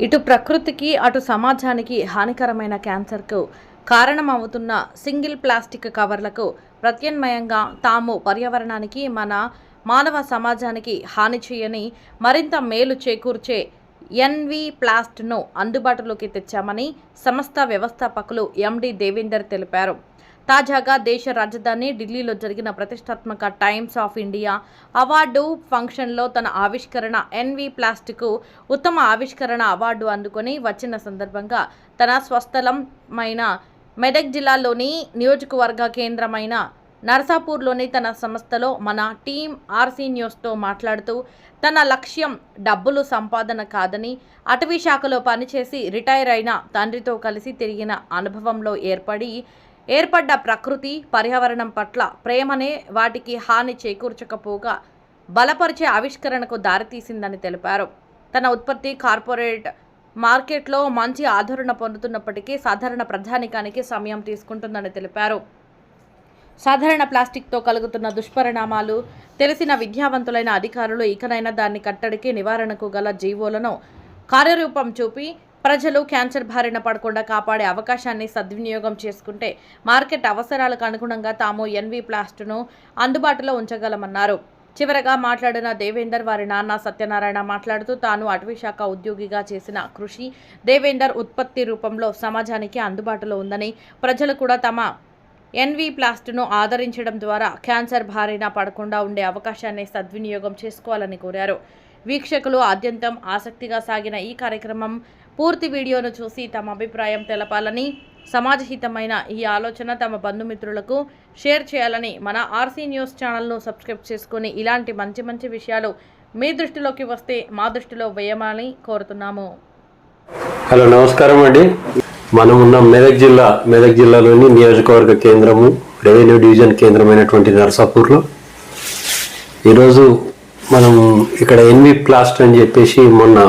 ఇటు ప్రకృతికి అటు సమాజానికి హానికరమైన క్యాన్సర్కు కారణమవుతున్న సింగిల్ ప్లాస్టిక్ కవర్లకు ప్రత్యామ్నాయంగా తాము పర్యావరణానికి మానవ సమాజానికి హాని చేయని మరింత మేలు చేకూర్చే ఎన్వి ప్లాస్ట్ను అందుబాటులోకి తెచ్చామని సంస్థ వ్యవస్థాపకులు ఎండి దేవేందర్ తెలిపారు. తాజాగా దేశ రాజధాని ఢిల్లీలో జరిగిన ప్రతిష్టాత్మక టైమ్స్ ఆఫ్ ఇండియా అవార్డు ఫంక్షన్లో తన ఆవిష్కరణ ఎన్వి ప్లాస్టిక్ ఉత్తమ ఆవిష్కరణ అవార్డు అందుకొని వచ్చిన సందర్భంగా తన స్వస్థలమైన మెదక్ జిల్లాలోని నియోజకవర్గ కేంద్రమైన నర్సాపూర్లోని తన సంస్థలో మన టీం ఆర్సీ న్యూస్తో మాట్లాడుతూ తన లక్ష్యం డబ్బులు సంపాదన కాదని, అటవీ శాఖలో పనిచేసి రిటైర్ అయిన తండ్రితో కలిసి తిరిగిన అనుభవంలో ఏర్పడ్డ ప్రకృతి పర్యావరణం పట్ల ప్రేమనే వాటికి హాని చేకూర్చకపోగా బలపరిచే ఆవిష్కరణకు దారితీసిందని తెలిపారు. తన ఉత్పత్తి కార్పొరేట్ మార్కెట్లో మంచి ఆదరణ పొందుతున్నప్పటికీ సాధారణ ప్రజానికానికి సమయం తీసుకుంటుందని తెలిపారు. సాధారణ ప్లాస్టిక్తో కలుగుతున్న దుష్పరిణామాలు తెలిసిన విద్యావంతులైన అధికారులు ఇకనైనా దాన్ని కట్టడికి నివారణకు గల జీవోలను కార్యరూపం చూపి ప్రజలు క్యాన్సర్ బారిన పడకుండా కాపాడే అవకాశాన్ని సద్వినియోగం చేసుకుంటే మార్కెట్ అవసరాలకు అనుగుణంగా తాము ఎన్వి ప్లాస్ట్ను అందుబాటులో ఉంచగలమన్నారు. చివరగా మాట్లాడిన దేవేందర్ వారి నాన్న సత్యనారాయణ మాట్లాడుతూ తాను అటవీ శాఖ ఉద్యోగిగా చేసిన కృషి దేవేందర్ ఉత్పత్తి రూపంలో సమాజానికి అందుబాటులో ఉందని, ప్రజలు కూడా తమ ఎన్వి ప్లాస్ట్ను ఆదరించడం ద్వారా క్యాన్సర్ బారిన పడకుండా ఉండే అవకాశాన్ని సద్వినియోగం చేసుకోవాలని కోరారు. వీక్షకులు ఆద్యంతం ఆసక్తిగా సాగిన ఈ కార్యక్రమం పూర్తి వీడియోను చూసి తమ అభిప్రాయం తెలపాలని, సమాజహితమైన ఈ ఆలోచన తమ బంధుమిత్రులకు షేర్ చేయాలని, మన ఆర్సీ న్యూస్ ఛానల్ను సబ్స్క్రైబ్ చేసుకుని ఇలాంటి మంచి విషయాలు మీ దృష్టిలోకి వస్తే మా దృష్టిలో వేయమని కోరుతున్నాము. హలో, నమస్కారం అండి. మనం ఉన్న మెదక్ జిల్లాలోని నియోజకవర్గ కేంద్రము, రెవెన్యూ డివిజన్ కేంద్రమైనటువంటి నర్సాపూర్లో ఈరోజు మనం ఇక్కడ ఎన్వి ప్లాస్ట్ అని చెప్పేసి మొన్న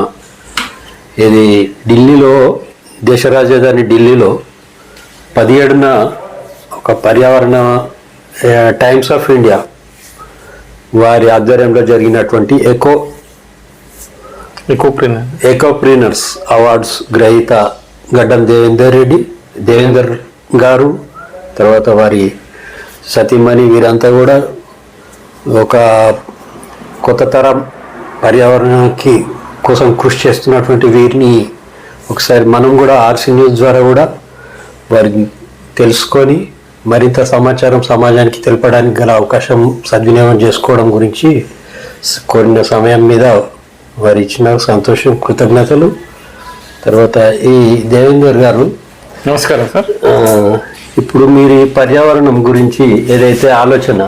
ఇది ఢిల్లీలో, దేశ రాజధాని ఢిల్లీలో 17న ఒక పర్యావరణ టైమ్స్ ఆఫ్ ఇండియా వారి ఆధ్వర్యంలో జరిగినటువంటి ఎకోప్రీనర్స్ అవార్డ్స్ గ్రహీత గడ్డం దేవేందర్ గారు, తర్వాత వారి సతీమణి వీరంతా కూడా ఒక కొత్త తరం పర్యావరణానికి కోసం కృషి చేస్తున్నటువంటి వీరిని ఒకసారి మనం కూడా ఆర్సీ న్యూస్ ద్వారా కూడా వారిని తెలుసుకొని మరింత సమాచారం సమాజానికి తెలపడానికి గల అవకాశం సద్వినియోగం చేసుకోవడం గురించి కోరిన సమయం మీద వారు ఇచ్చిన సంతోషం, కృతజ్ఞతలు. తర్వాత ఈ దేవేందర్ గారు, నమస్కారం సార్. ఇప్పుడు మీరు ఈ పర్యావరణం గురించి ఏదైతే ఆలోచన,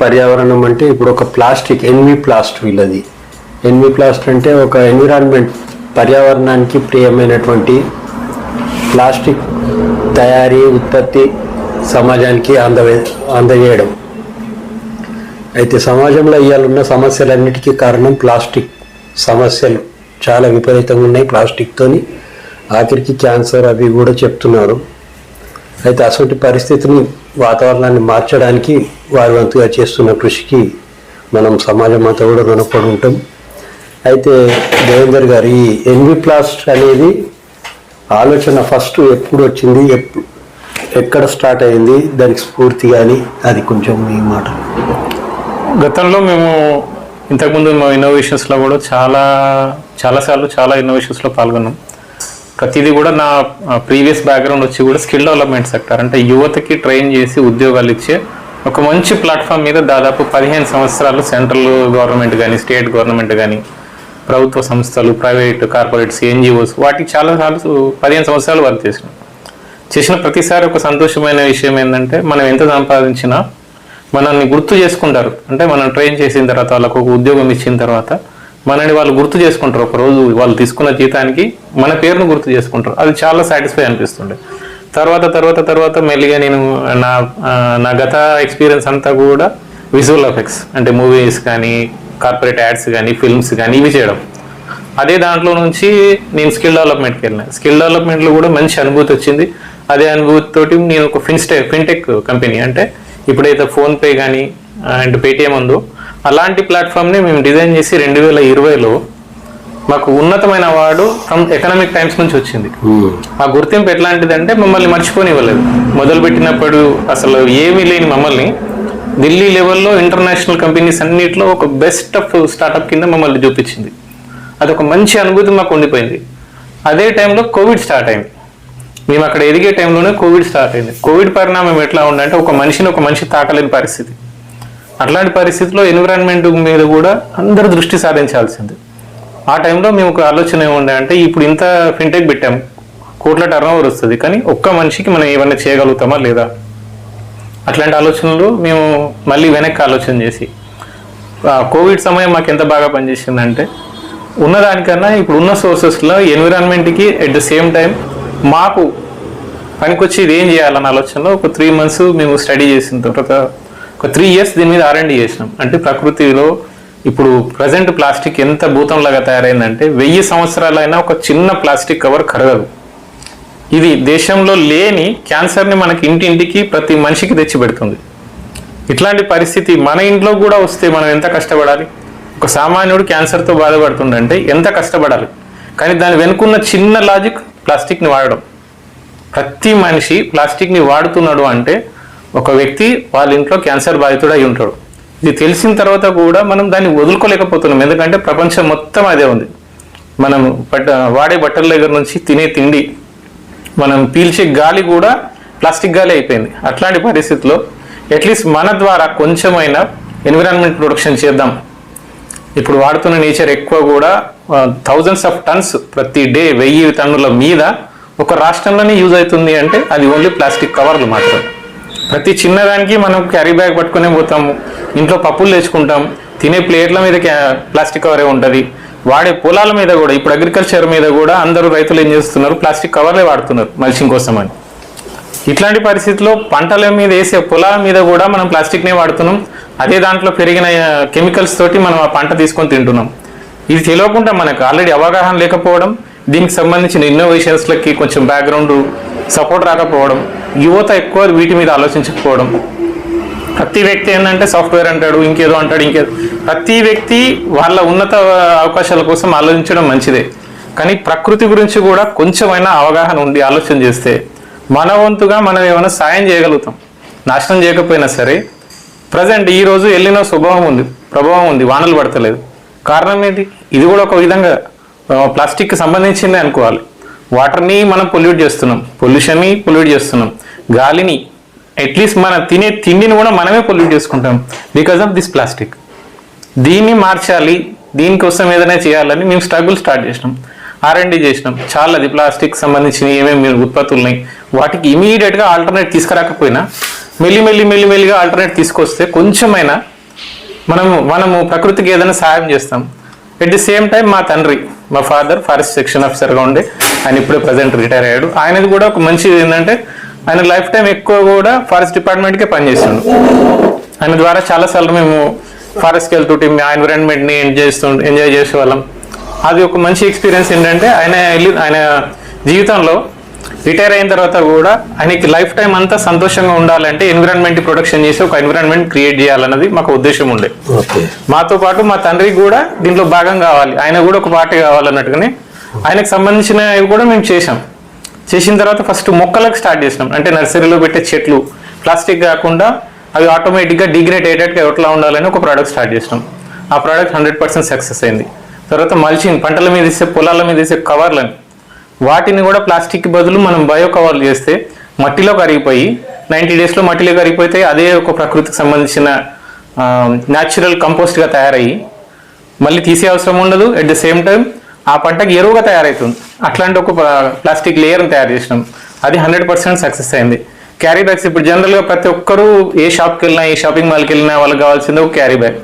పర్యావరణం అంటే ఇప్పుడు ఒక ప్లాస్టిక్ ఎన్వి ప్లాస్ట్, వీళ్ళది ఎన్వి ప్లాస్ట్ అంటే ఒక ఎన్విరాన్మెంట్, పర్యావరణానికి ప్రియమైనటువంటి ప్లాస్టిక్ తయారీ ఉత్పత్తి సమాజానికి అందజేయడం. అయితే సమాజంలో ఇవాళ సమస్యలన్నిటికీ కారణం ప్లాస్టిక్ సమస్యలు చాలా విపరీతంగా ఉన్నాయి. ప్లాస్టిక్తోని ఆఖరికి క్యాన్సర్ అవి కూడా చెప్తున్నారు. అయితే అటువంటి పరిస్థితిని, వాతావరణాన్ని మార్చడానికి వారి వంతుగా చేస్తున్న కృషికి మనం సమాజం అంతా కూడా రుణపడి ఉంటాం. అయితే దేవేందర్ గారు, ఈ ఎన్వి ప్లాస్ట్ అనేది ఆలోచన ఫస్ట్ ఎప్పుడు వచ్చింది, ఎక్కడ స్టార్ట్ అయింది, దానికి స్ఫూర్తి కానీ అది కొంచెం మీ మాట. గతంలో మేము ఇంతకుముందు మా ఇన్నోవేషన్స్లో కూడా చాలాసార్లు చాలా ఇన్నోవేషన్స్లో పాల్గొన్నాం. ప్రతిదీ కూడా నా ప్రీవియస్ బ్యాక్గ్రౌండ్ వచ్చి కూడా స్కిల్ డెవలప్మెంట్ సెక్టర్, అంటే యువతకి ట్రైన్ చేసి ఉద్యోగాలు ఇచ్చే ఒక మంచి ప్లాట్ఫామ్ మీద దాదాపు 15 సంవత్సరాలు సెంట్రల్ గవర్నమెంట్ కానీ, స్టేట్ గవర్నమెంట్ కానీ, ప్రభుత్వ సంస్థలు, ప్రైవేట్ కార్పొరేట్స్, ఎన్జిఓస్, వాటికి చాలాసార్లు 15 సంవత్సరాలు వర్క్ చేసిన ప్రతిసారి ఒక సంతోషమైన విషయం ఏంటంటే, మనం ఎంత సంపాదించినా మనల్ని గుర్తు చేసుకుంటారు. అంటే మనం ట్రైన్ చేసిన తర్వాత, వాళ్ళకు ఒక ఉద్యోగం ఇచ్చిన తర్వాత మనని వాళ్ళు గుర్తు చేసుకుంటారు. ఒకరోజు వాళ్ళు తీసుకున్న జీతానికి మన పేరును గుర్తు చేసుకుంటారు. అది చాలా సాటిస్ఫై అనిపిస్తుండే. తర్వాత మెల్లిగా నేను నా గత ఎక్స్పీరియన్స్ అంతా కూడా విజువల్ ఎఫెక్ట్స్, అంటే మూవీస్ కానీ, కార్పొరేట్ యాడ్స్ కానీ, ఫిల్మ్స్ కానీ, ఇవి చేయడం. అదే దాంట్లో నుంచి నేను స్కిల్ డెవలప్మెంట్కి వెళ్ళిన. స్కిల్ డెవలప్మెంట్లో కూడా మంచి అనుభూతి వచ్చింది. అదే అనుభూతితోటి నేను ఒక ఫిన్టెక్ కంపెనీ, అంటే ఇప్పుడైతే ఫోన్పే కానీ అండ్ పేటిఎం ఉందో అలాంటి ప్లాట్ఫామ్ని మేము డిజైన్ చేసి 2020లో మాకు ఉన్నతమైన అవార్డు ఫ్రమ్ ఎకనామిక్ టైమ్స్ నుంచి వచ్చింది. ఆ గుర్తింపు ఎట్లాంటిదంటే మమ్మల్ని మర్చిపోనివ్వలేదు. మొదలుపెట్టినప్పుడు అసలు ఏమీ లేని మమ్మల్ని ఢిల్లీ లెవెల్లో ఇంటర్నేషనల్ కంపెనీస్ అన్నింటిలో ఒక బెస్ట్ ఆఫ్ స్టార్టప్ కింద మమ్మల్ని చూపించింది. అదొక మంచి అనుభూతి మాకు ఉండిపోయింది. అదే టైంలో కోవిడ్ స్టార్ట్ అయింది. మేము అక్కడ ఎదిగే టైంలోనే కోవిడ్ స్టార్ట్ అయింది. కోవిడ్ పరిణామం ఎట్లా ఉందంటే ఒక మనిషి తాకలేని పరిస్థితి. అట్లాంటి పరిస్థితిలో ఎన్విరాన్మెంట్ మీద కూడా అందరూ దృష్టి సాధించాల్సింది. ఆ టైంలో మేము ఒక ఆలోచన ఏముండే అంటే ఇప్పుడు ఇంత ఫిన్టెక్ పెట్టాం, కోట్ల టర్నోవర్ వస్తుంది, కానీ ఒక్క మనిషికి మనం ఏమైనా చేయగలుగుతామా లేదా, అట్లాంటి ఆలోచనలు మేము మళ్ళీ వెనక్కి ఆలోచన చేసి కోవిడ్ సమయం మాకు ఎంత బాగా పనిచేసిందంటే ఉన్నదానికన్నా ఇప్పుడు ఉన్న సోర్సెస్లో ఎన్విరాన్మెంట్కి ఎట్ ద సేమ్ టైం మాకు పనికొచ్చి ఇది ఏం చేయాలన్న ఆలోచనలో ఒక 3 months మేము స్టడీ చేసిన తర్వాత ఒక 3 years దీని మీద R&D చేసినాం. అంటే ప్రకృతిలో ఇప్పుడు ప్రజెంట్ ప్లాస్టిక్ ఎంత భూతంలాగా తయారైందంటే 1000 సంవత్సరాలైనా ఒక చిన్న ప్లాస్టిక్ కవర్ కరగదు. ఇది దేశంలో లేని క్యాన్సర్ని మనకి ఇంటింటికి ప్రతి మనిషికి తెచ్చి పెడుతుంది. ఇట్లాంటి పరిస్థితి మన ఇంట్లో కూడా వస్తే మనం ఎంత కష్టపడాలి? ఒక సామాన్యుడు క్యాన్సర్తో బాధపడుతుండంటే ఎంత కష్టపడాలి? కానీ దాని వెనుకున్న చిన్న లాజిక్ ప్లాస్టిక్ని వాడడం. ప్రతి మనిషి ప్లాస్టిక్ని వాడుతున్నాడు అంటే ఒక వ్యక్తి వాళ్ళ ఇంట్లో క్యాన్సర్ బాధితుడు అయి ఉంటాడు. ఇది తెలిసిన తర్వాత కూడా మనం దాన్ని వదులుకోలేకపోతున్నాం. ఎందుకంటే ప్రపంచం మొత్తం అదే ఉంది. మనం వాడే బట్టల దగ్గర నుంచి తినే తిండి, మనం పీల్చే గాలి కూడా ప్లాస్టిక్ గాలి అయిపోయింది. అట్లాంటి పరిస్థితుల్లో అట్లీస్ట్ మన ద్వారా కొంచెమైనా ఎన్విరాన్మెంట్ ప్రొటెక్షన్ చేద్దాం. ఇప్పుడు వాడుతున్న నేచర్ ఎక్కువ కూడా thousands of tons ప్రతి డే 1000 టన్నుల మీద ఒక రాష్ట్రంలోనే యూజ్ అవుతుంది అంటే అది ఓన్లీ ప్లాస్టిక్ కవర్లు మాత్రం. ప్రతి చిన్నదానికి మనం క్యారీ బ్యాగ్ పట్టుకునే పోతాము, ఇంట్లో పప్పులు తెచ్చుకుంటాం, తినే ప్లేట్ల మీద ప్లాస్టిక్ కవరే ఉంటుంది. వాడే పొలాల మీద కూడా ఇప్పుడు అగ్రికల్చర్ మీద కూడా అందరూ రైతులు ఏం చేస్తున్నారు, ప్లాస్టిక్ కవర్లే వాడుతున్నారు మల్చింగ్ కోసం అని. ఇట్లాంటి పరిస్థితుల్లో పంటల మీద వేసే పొలాల మీద కూడా మనం ప్లాస్టిక్నే వాడుతున్నాం. అదే దాంట్లో పెరిగిన కెమికల్స్ తోటి మనం ఆ పంట తీసుకొని తింటున్నాం. ఇది తెలియకుండా మనకు ఆల్రెడీ అవగాహన లేకపోవడం, దీనికి సంబంధించిన ఇన్నోవేషన్స్లకి కొంచెం బ్యాక్గ్రౌండ్ సపోర్ట్ రాకపోవడం, యువత ఎక్కువ వీటి మీద ఆలోచించకపోవడం. ప్రతి వ్యక్తి ఏంటంటే సాఫ్ట్వేర్ అంటాడు, ఇంకేదో అంటాడు, ప్రతి వ్యక్తి వాళ్ళ ఉన్నత అవకాశాల కోసం ఆలోచించడం మంచిదే. కానీ ప్రకృతి గురించి కూడా కొంచెమైనా అవగాహన ఉండి ఆలోచన చేస్తే మన వంతుగా మనం ఏమైనా సాయం చేయగలుగుతాం. నాశనం చేయకపోయినా సరే ప్రజెంట్ ఈరోజు ఎల్లినో ప్రభావం ఉంది, వానలు పడతలేదు. కారణం ఏంటి? ఇది కూడా ఒక విధంగా ప్లాస్టిక్కి సంబంధించిందే అనుకోవాలి. వాటర్ని మనం పొల్యూట్ చేస్తున్నాం, పొల్యూషన్ని పొల్యూట్ చేస్తున్నాం, గాలిని అట్లీస్ట్ మన తినే తిండిని కూడా మనమే పొల్యూట్ చేసుకుంటాం బికాజ్ ఆఫ్ దిస్ ప్లాస్టిక్. దీన్ని మార్చాలి, దీనికోసం ఏదైనా చేయాలని మేము స్టార్ట్ చేసినాం, R&D చేసినాం. చాలా అది ప్లాస్టిక్ సంబంధించిన ఏమేమి ఉత్పత్తులు ఉన్నాయి వాటికి ఇమీడియట్గా ఆల్టర్నేట్ తీసుకురాకపోయినా మెల్లిమెల్లిగా ఆల్టర్నేట్ తీసుకొస్తే కొంచెమైనా మనము ప్రకృతికి ఏదైనా సాయం చేస్తాం. ఎట్ ది సేమ్ టైం మా ఫాదర్ ఫారెస్ట్ సెక్షన్ ఆఫీసర్గా ఉండే, ఆయన ఇప్పుడే ప్రజెంట్ రిటైర్ అయ్యాడు. ఆయనది కూడా ఒక మంచిది ఏంటంటే ఆయన లైఫ్ టైం ఎక్కువ కూడా ఫారెస్ట్ డిపార్ట్మెంట్కే పనిచేస్తుండు. ఆయన ద్వారా చాలాసార్లు మేము ఫారెస్ట్కి వెళ్తుంటే ఆ ఎన్విరాన్మెంట్ని ఎంజాయ్ చేసేవాళ్ళం. అది ఒక మంచి ఎక్స్పీరియన్స్ ఏంటంటే ఆయన జీవితంలో రిటైర్ అయిన తర్వాత కూడా ఆయనకి లైఫ్ టైం అంతా సంతోషంగా ఉండాలంటే ఎన్విరాన్మెంట్ ప్రొటెక్షన్ చేసి ఒక ఎన్విరాన్మెంట్ క్రియేట్ చేయాలన్నది మాకు ఉద్దేశం ఉండే. మాతో పాటు మా తండ్రికి కూడా దీంట్లో భాగం కావాలి, ఆయన కూడా ఒక పార్టీ కావాలన్నట్టుగానే ఆయనకు సంబంధించినవి కూడా మేము చేసిన తర్వాత ఫస్ట్ మొక్కలకు స్టార్ట్ చేసినాం. అంటే నర్సరీలో పెట్టే చెట్లు ప్లాస్టిక్ కాకుండా అవి ఆటోమేటిక్గా డిగ్రేడ్ అయ్యేటట్టుగా ఎట్లా ఉండాలని ఒక ప్రోడక్ట్ స్టార్ట్ చేసినాం. ఆ ప్రోడక్ట్ 100% సక్సెస్ అయింది. తర్వాత మల్చింగ్, పంటల మీద వేసే పొలాల మీద వేసే కవర్లని, వాటిని కూడా ప్లాస్టిక్ బదులు మనం బయో కవర్లు చేస్తే మట్టిలో కరిగిపోయి 90 daysలో మట్టిలో కరిగిపోతే అదే ఒక ప్రకృతికి సంబంధించిన న్యాచురల్ కంపోస్ట్గా తయారయ్యి మళ్ళీ తీసే అవసరం ఉండదు. ఎట్ ద సేమ్ టైం ఆ పంటకి ఎరువుగా తయారవుతుంది. అట్లాంటి ఒక ప్లాస్టిక్ లేయర్ని తయారు చేసినాం. అది 100% సక్సెస్ అయింది. క్యారీ బ్యాగ్స్ ఇప్పుడు జనరల్గా ప్రతి ఒక్కరూ ఏ షాప్కి వెళ్ళినా, ఏ షాపింగ్ మాల్కి వెళ్ళినా వాళ్ళకి కావాల్సింది ఒక క్యారీ బ్యాగ్.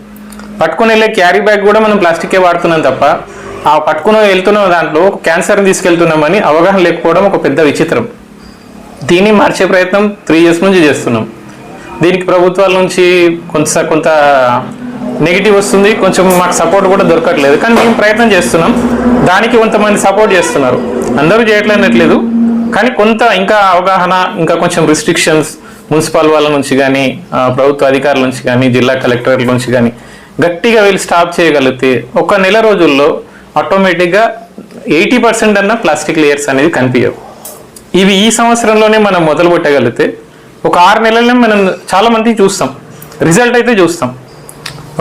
పట్టుకుని వెళ్ళే క్యారీ బ్యాగ్ కూడా మనం ప్లాస్టికే వాడుతున్నాం తప్ప ఆ పట్టుకుని వెళ్తున్న దాంట్లో ఒక క్యాన్సర్ని తీసుకెళ్తున్నామని అవగాహన లేకపోవడం ఒక పెద్ద విచిత్రం. దీన్ని మార్చే ప్రయత్నం 3 years నుంచి చేస్తున్నాం. దీనికి ప్రభుత్వాల నుంచి కొంత నెగిటివ్ వస్తుంది, కొంచెం మాకు సపోర్ట్ కూడా దొరకట్లేదు. కానీ మేము ప్రయత్నం చేస్తున్నాం. దానికి కొంతమంది సపోర్ట్ చేస్తున్నారు, అందరూ చేయట్లేదు. కానీ కొంత ఇంకా అవగాహన, ఇంకా కొంచెం రిస్ట్రిక్షన్స్ మున్సిపల్ వాళ్ళ నుంచి కానీ, ప్రభుత్వ అధికారుల నుంచి కానీ, జిల్లా కలెక్టర్ల నుంచి కానీ గట్టిగా వీళ్ళు స్టాప్ చేయగలిగితే 1 నెల రోజుల్లో ఆటోమేటిక్గా 80% అన్న ప్లాస్టిక్ లేయర్స్ అనేది కనిపించవు. ఇవి ఈ సంవత్సరంలోనే మనం మొదలు పెట్టగలిగితే ఒక 6 నెలలనే మనం చాలా మంది చూస్తాం, రిజల్ట్ అయితే చూస్తాం.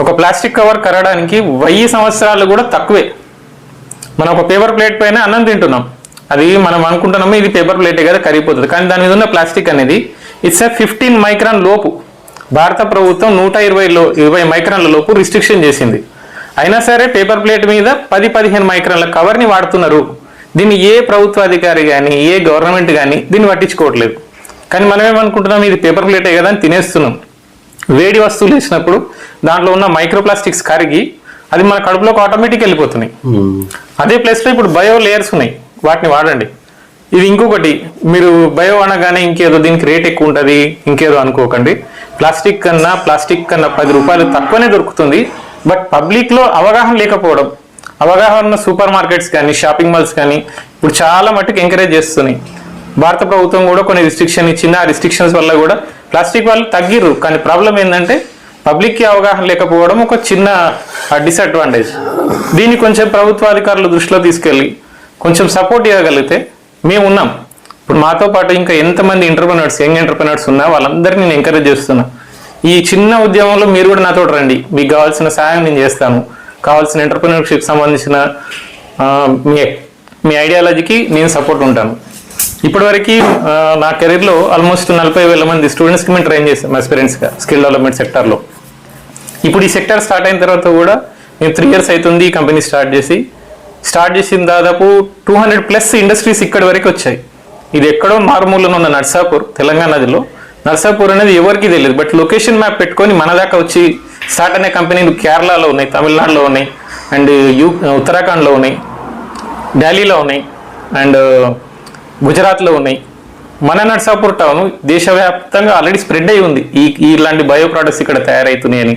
ఒక ప్లాస్టిక్ కవర్ కరగడానికి 1000 సంవత్సరాలు కూడా తక్కువే. మనం ఒక పేపర్ ప్లేట్ పైన అన్నం తింటున్నాం, అది మనం అనుకుంటున్నాము ఇది పేపర్ ప్లేటే కదా కరిగిపోతుంది, కానీ దాని మీద ఉన్న ప్లాస్టిక్ అనేది ఇట్స్ 15 మైక్రాన్ లోపు. భారత ప్రభుత్వం 120 మైక్రాన్ల లోపు రిస్ట్రిక్షన్ చేసింది. అయినా సరే పేపర్ ప్లేట్ మీద 10-15 మైక్రాన్ల కవర్ని వాడుతున్నారు. దీన్ని ఏ ప్రభుత్వ అధికారి కానీ ఏ గవర్నమెంట్ కానీ దీన్ని పట్టించుకోవట్లేదు. కానీ మనం ఏమనుకుంటున్నాం ఇది పేపర్ ప్లేటే కదా అని తినేస్తున్నాం. వేడి వస్తువులు వేసినప్పుడు దాంట్లో ఉన్న మైక్రో ప్లాస్టిక్స్ కరిగి అది మన కడుపులోకి ఆటోమేటిక్ వెళ్ళిపోతున్నాయి. అదే ప్లేస్లో ఇప్పుడు బయో లేయర్స్ ఉన్నాయి, వాటిని వాడండి. ఇది ఇంకొకటి, మీరు బయో అనగానే ఇంకేదో దీనికి రేట్ ఎక్కువ ఉంటుంది ఇంకేదో అనుకోకండి. ప్లాస్టిక్ కన్నా 10 రూపాయలు తక్కువనే దొరుకుతుంది. బట్ పబ్లిక్లో అవగాహన లేకపోవడం, అవగాహన సూపర్ మార్కెట్స్ కానీ షాపింగ్ మాల్స్ కానీ ఇప్పుడు చాలా మట్టుకు ఎంకరేజ్ చేస్తున్నాయి. భారత ప్రభుత్వం కూడా కొన్ని రిస్ట్రిక్షన్ ఇచ్చింది. ఆ రిస్ట్రిక్షన్స్ వల్ల కూడా ప్లాస్టిక్ వాళ్ళు తగ్గిర్రు. కానీ ప్రాబ్లం ఏంటంటే పబ్లిక్కి అవగాహన లేకపోవడం ఒక చిన్న డిసడ్వాంటేజ్. దీన్ని కొంచెం ప్రభుత్వాధికారులు దృష్టిలో తీసుకెళ్ళి కొంచెం సపోర్ట్ ఇవ్వగలిగితే మేము ఉన్నాం. ఇప్పుడు మాతో పాటు ఇంకా ఎంతమంది యంగ్ ఎంటర్ప్రెనర్స్ ఉన్నా వాళ్ళందరినీ నేను ఎంకరేజ్ చేస్తున్నా. ఈ చిన్న ఉద్యమంలో మీరు కూడా నాతో రండి, మీకు కావాల్సిన సహాయం నేను చేస్తాను. కావాల్సిన ఎంటర్ప్రెనర్షిప్ సంబంధించిన మీ ఐడియాలజీకి నేను సపోర్ట్ ఉంటాను. ఇప్పటివరకు నా కెరీర్లో ఆల్మోస్ట్ 40,000 మంది స్టూడెంట్స్కి మేము ట్రైన్ చేస్తాం ఎక్స్పీరియన్స్గా స్కిల్ డెవలప్మెంట్ సెక్టార్లో. ఇప్పుడు ఈ సెక్టర్ స్టార్ట్ అయిన తర్వాత కూడా మేము 3 years అవుతుంది ఈ కంపెనీ స్టార్ట్ చేసిన దాదాపు 200+ ఇండస్ట్రీస్ ఇక్కడి వరకు వచ్చాయి. ఇది ఎక్కడో మారుమూలలో ఉన్న నర్సాపూర్, తెలంగాణలో. నర్సాపూర్ అనేది ఎవరికి తెలియదు, బట్ లొకేషన్ మ్యాప్ పెట్టుకొని మన దాకా వచ్చి స్టార్ట్ అనే కంపెనీలు కేరళలో ఉన్నాయి, తమిళనాడులో ఉన్నాయి, అండ్ ఉత్తరాఖండ్లో ఉన్నాయి, ఢిల్లీలో ఉన్నాయి, అండ్ గుజరాత్లో ఉన్నాయి. మన నర్సాపూర్ టౌన్ దేశవ్యాప్తంగా ఆల్రెడీ స్ప్రెడ్ అయి ఉంది. ఇలాంటి బయో ప్రోడక్ట్స్ ఇక్కడ తయారవుతున్నాయని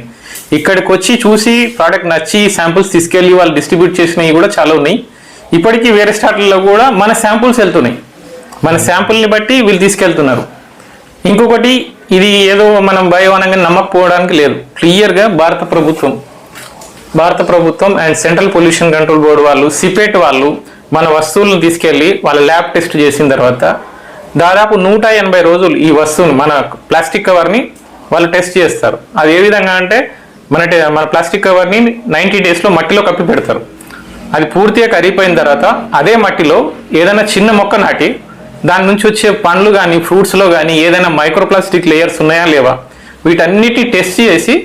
ఇక్కడికి వచ్చి చూసి ప్రోడక్ట్ నచ్చి శాంపుల్స్ తీసుకెళ్ళి వాళ్ళు డిస్ట్రిబ్యూట్ చేసినవి కూడా చాలా ఉన్నాయి. ఇప్పటికీ వేరే స్టార్ట్లలో కూడా మన శాంపుల్స్ వెళ్తున్నాయి. మన శాంపుల్ని బట్టి వీళ్ళు తీసుకెళ్తున్నారు. ఇంకొకటి, ఇది ఏదో మనం బయో అనగా నమ్మకపోవడానికి లేదు. క్లియర్గా భారత ప్రభుత్వం and central pollution control board వాళ్ళు, సిపెట్ వాళ్ళు మన వస్తువులను తీసుకెళ్ళి వాళ్ళ ల్యాబ్ టెస్ట్ చేసిన తర్వాత దాదాపు 180 రోజులు ఈ వస్తువుని, మన ప్లాస్టిక్ కవర్ని వాళ్ళు టెస్ట్ చేస్తారు. అది ఏ విధంగా అంటే మన ప్లాస్టిక్ కవర్ని 90 daysలో మట్టిలో కప్పి పెడతారు. అది పూర్తిగా కరిగిపోయిన తర్వాత అదే మట్టిలో ఏదైనా చిన్న మొక్క నాటి దాని నుంచి వచ్చే పండ్లు కానీ ఫ్రూట్స్లో కానీ ఏదైనా మైక్రోప్లాస్టిక్ లేయర్స్ ఉన్నాయా లేవా వీటన్నిటి టెస్ట్ చేసి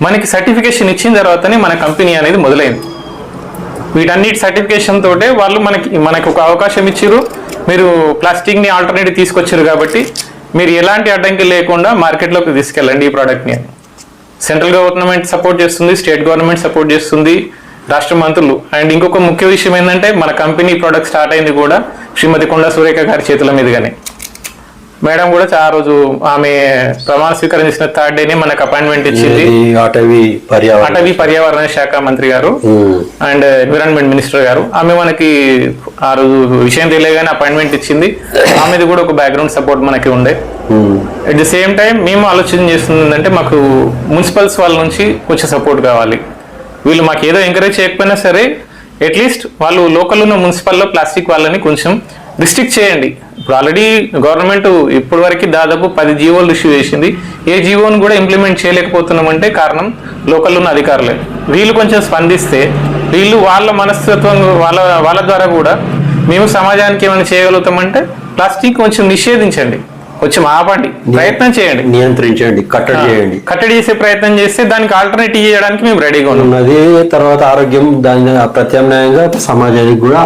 మనకి సర్టిఫికేషన్ ఇచ్చిన తర్వాతనే మన కంపెనీ అనేది మొదలైంది. వీటన్నిటి సర్టిఫికేషన్ తోటే వాళ్ళు మనకు ఒక అవకాశం ఇచ్చారు. మీరు ప్లాస్టిక్ని ఆల్టర్నేటివ్ తీసుకొచ్చారు కాబట్టి మీరు ఎలాంటి అడ్డంకి లేకుండా మార్కెట్లోకి తీసుకెళ్ళండి ఈ ప్రోడక్ట్ని. సెంట్రల్ గవర్నమెంట్ సపోర్ట్ చేస్తుంది, స్టేట్ గవర్నమెంట్ సపోర్ట్ చేస్తుంది, రాష్ట్ర మంత్రులు. అండ్ ఇంకొక ముఖ్య విషయం ఏంటంటే మన కంపెనీ ప్రోడక్ట్ స్టార్ట్ అయింది కూడా శ్రీమతి కొండా సురేఖ గారి చేతుల మీదుగానే. మేడం కూడా ఆ రోజు ఆమె ప్రమాణ స్వీకారం చేసిన 3rd day మనకు అపాయింట్మెంట్ ఇచ్చింది. అటవీ పర్యావరణ శాఖ మంత్రి గారు అండ్ ఎన్విరాన్మెంట్ మినిస్టర్ గారు. ఆమె మనకి ఆ రోజు విషయం తెలియగానే అపాయింట్మెంట్ ఇచ్చింది. ఆమెది కూడా ఒక బ్యాక్గ్రౌండ్ సపోర్ట్ మనకి ఉండే. అట్ ది సేమ్ టైం మేము ఆలోచన చేస్తుంది అంటే మాకు మున్సిపల్స్ వాళ్ళ నుంచి కొంచెం సపోర్ట్ కావాలి. వీళ్ళు మాకు ఏదో ఎంకరేజ్ చేయకపోయినా సరే అట్లీస్ట్ వాళ్ళు లోకల్ ఉన్న మున్సిపల్లో ప్లాస్టిక్ వాళ్ళని కొంచెం రిస్ట్రిక్ట్ చేయండి. ఇప్పుడు ఆల్రెడీ గవర్నమెంట్ ఇప్పటి వరకు దాదాపు 10 జీవోలు ఇష్యూ చేసింది. ఏ జీవోను కూడా ఇంప్లిమెంట్ చేయలేకపోతున్నామంటే కారణం లోకల్ ఉన్న అధికారులే. వీళ్ళు కొంచెం స్పందిస్తే వీళ్ళు వాళ్ళ మనస్తత్వం వాళ్ళ ద్వారా కూడా మేము సమాజానికి ఏమైనా చేయగలుగుతామంటే ప్లాస్టిక్ కొంచెం నిషేధించండి, కొంచెం ఆపండి, ప్రయత్నం చేయండి, నియంత్రించండి, కట్టడి చేసే ప్రయత్నం చేస్తే దానికి ఆల్టర్నేటివ్ చేయడానికి మేము రెడీగా ఉన్నది. తర్వాత ఆరోగ్యం, దాని ప్రత్యామ్నాయంగా సమాజానికి కూడా